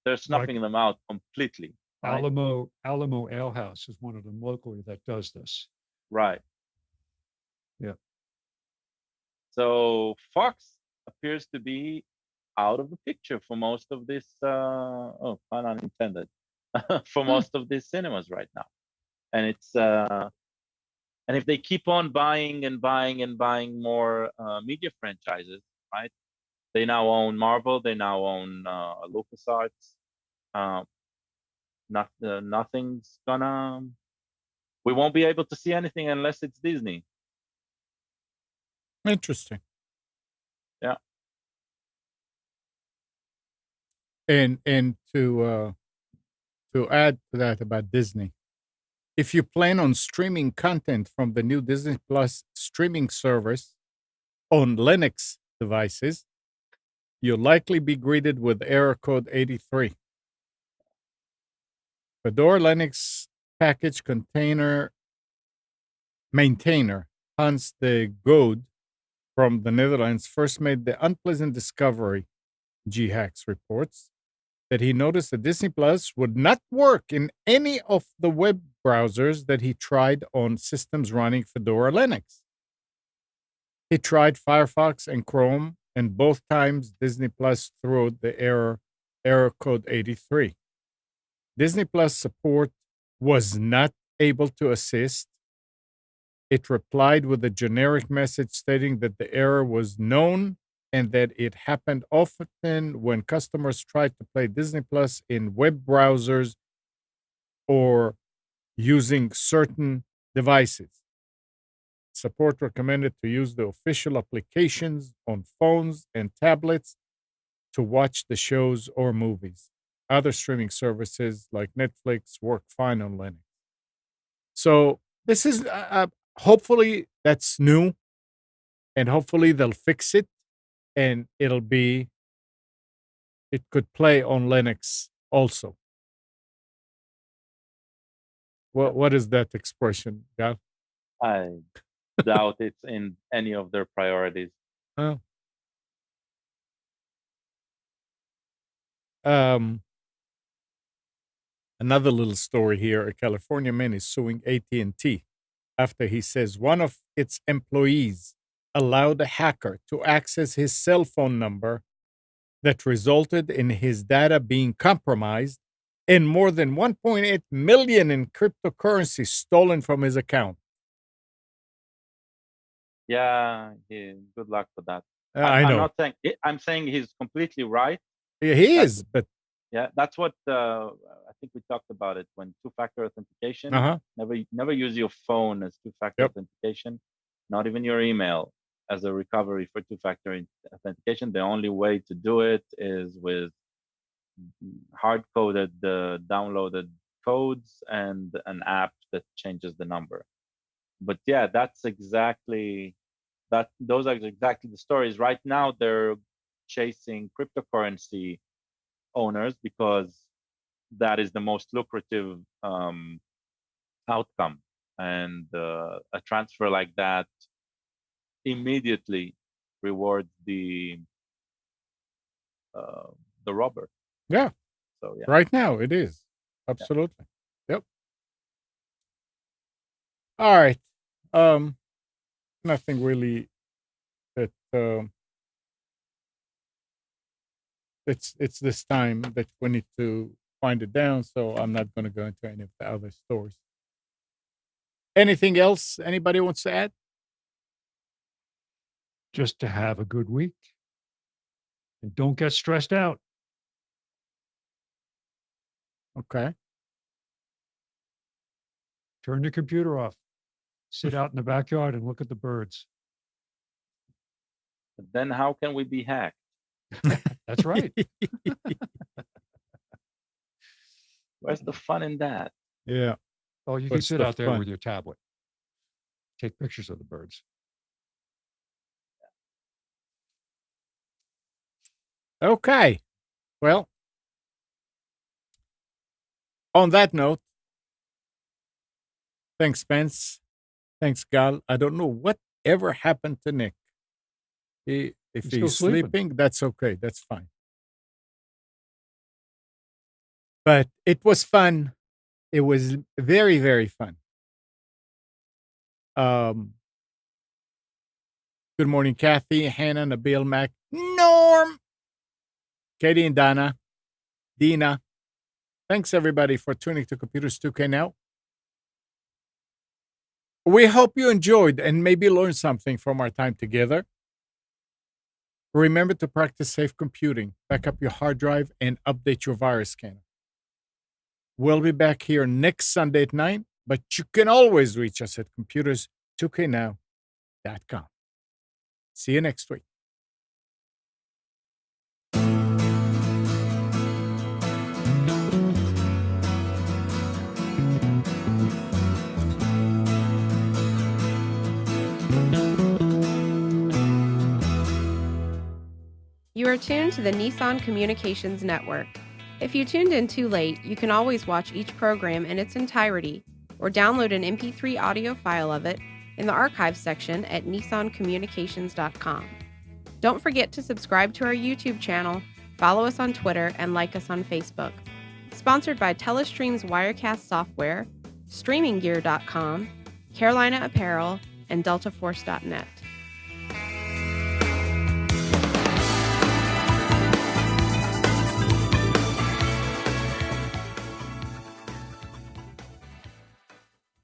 They're snuffing them out completely. Right? Alamo Ale House is one of them locally that does this. Right. Yeah. So Fox appears to be out of the picture for most of this. Oh, pun unintended. For Hmm. most of these cinemas right now, and it's and if they keep on buying and buying and buying more media franchises, right? They now own Marvel. They now own LucasArts. Uh, nothing's gonna. We won't be able to see anything unless it's Disney. Interesting. Yeah. And to add to that about Disney, if you plan on streaming content from the new Disney Plus streaming service on Linux devices, you'll likely be greeted with error code 83. Fedora Linux package container maintainer Hans de Goede from the Netherlands first made the unpleasant discovery, GHacks reports, that he noticed that Disney Plus would not work in any of the web browsers that he tried on systems running Fedora Linux. He tried Firefox and Chrome, and both times Disney Plus threw the error code 83. Disney Plus support was not able to assist. It replied with a generic message stating that the error was known and that it happened often when customers tried to play Disney Plus in web browsers or using certain devices. Support recommended to use the official applications on phones and tablets to watch the shows or movies. Other streaming services like Netflix work fine on Linux. So this is hopefully that's new, and hopefully they'll fix it, and it could play on Linux also. What is that expression, Gal? I doubt it's in any of their priorities. Oh. Um, Another little story here. A California man is suing AT&T after he says one of its employees allowed a hacker to access his cell phone number that resulted in his data being compromised and more than 1.8 million in cryptocurrency stolen from his account. Yeah, good luck with that. I I'm know. not saying. I'm saying he's completely right. Yeah, he That's is, but yeah. That's what I think we talked about it when two-factor authentication. uh-huh. Never use your phone as two-factor Yep. authentication. Not even your email as a recovery for two-factor authentication. The only way to do it is with hard-coded, downloaded codes and an app that changes the number. But yeah, that's exactly that. Those are exactly the stories. Right now, they're chasing cryptocurrency owners because that is the most lucrative outcome, and a transfer like that immediately rewards the robber. Yeah. So yeah. Right now it is. Absolutely. Yep. All right. Nothing really that it's this time that we need to find it down, so I'm not going to go into any of the other stories. Anything else anybody wants to add? Just to have a good week and don't get stressed out. Okay. Turn your computer off. Sit out in the backyard and look at the birds. But then how can we be hacked? That's right. Where's the fun in that? Yeah. Oh, you can What's sit the out there fun? with your tablet. Take pictures of the birds. Okay. Well, on that note, thanks, Spence. Thanks, Gal. I don't know whatever happened to Nick. If He's he's still sleeping. sleeping, that's okay. That's fine. But it was fun. It was very, very fun. Good morning, Kathy, Hannah, Nabil, Mac, Norm, Katie and Dina. Thanks, everybody, for tuning to Computers 2K Now. We hope you enjoyed and maybe learned something from our time together. Remember to practice safe computing, back up your hard drive, and update your virus scanner. We'll be back here next Sunday at 9, but you can always reach us at computers2know.com. See you next week. You are tuned to the Nissan Communications Network. If you tuned in too late, you can always watch each program in its entirety or download an MP3 audio file of it in the archives section at nissancommunications.com. Don't forget to subscribe to our YouTube channel, follow us on Twitter, and like us on Facebook. Sponsored by Telestream's Wirecast software, StreamingGear.com, Carolina Apparel, and DeltaForce.net.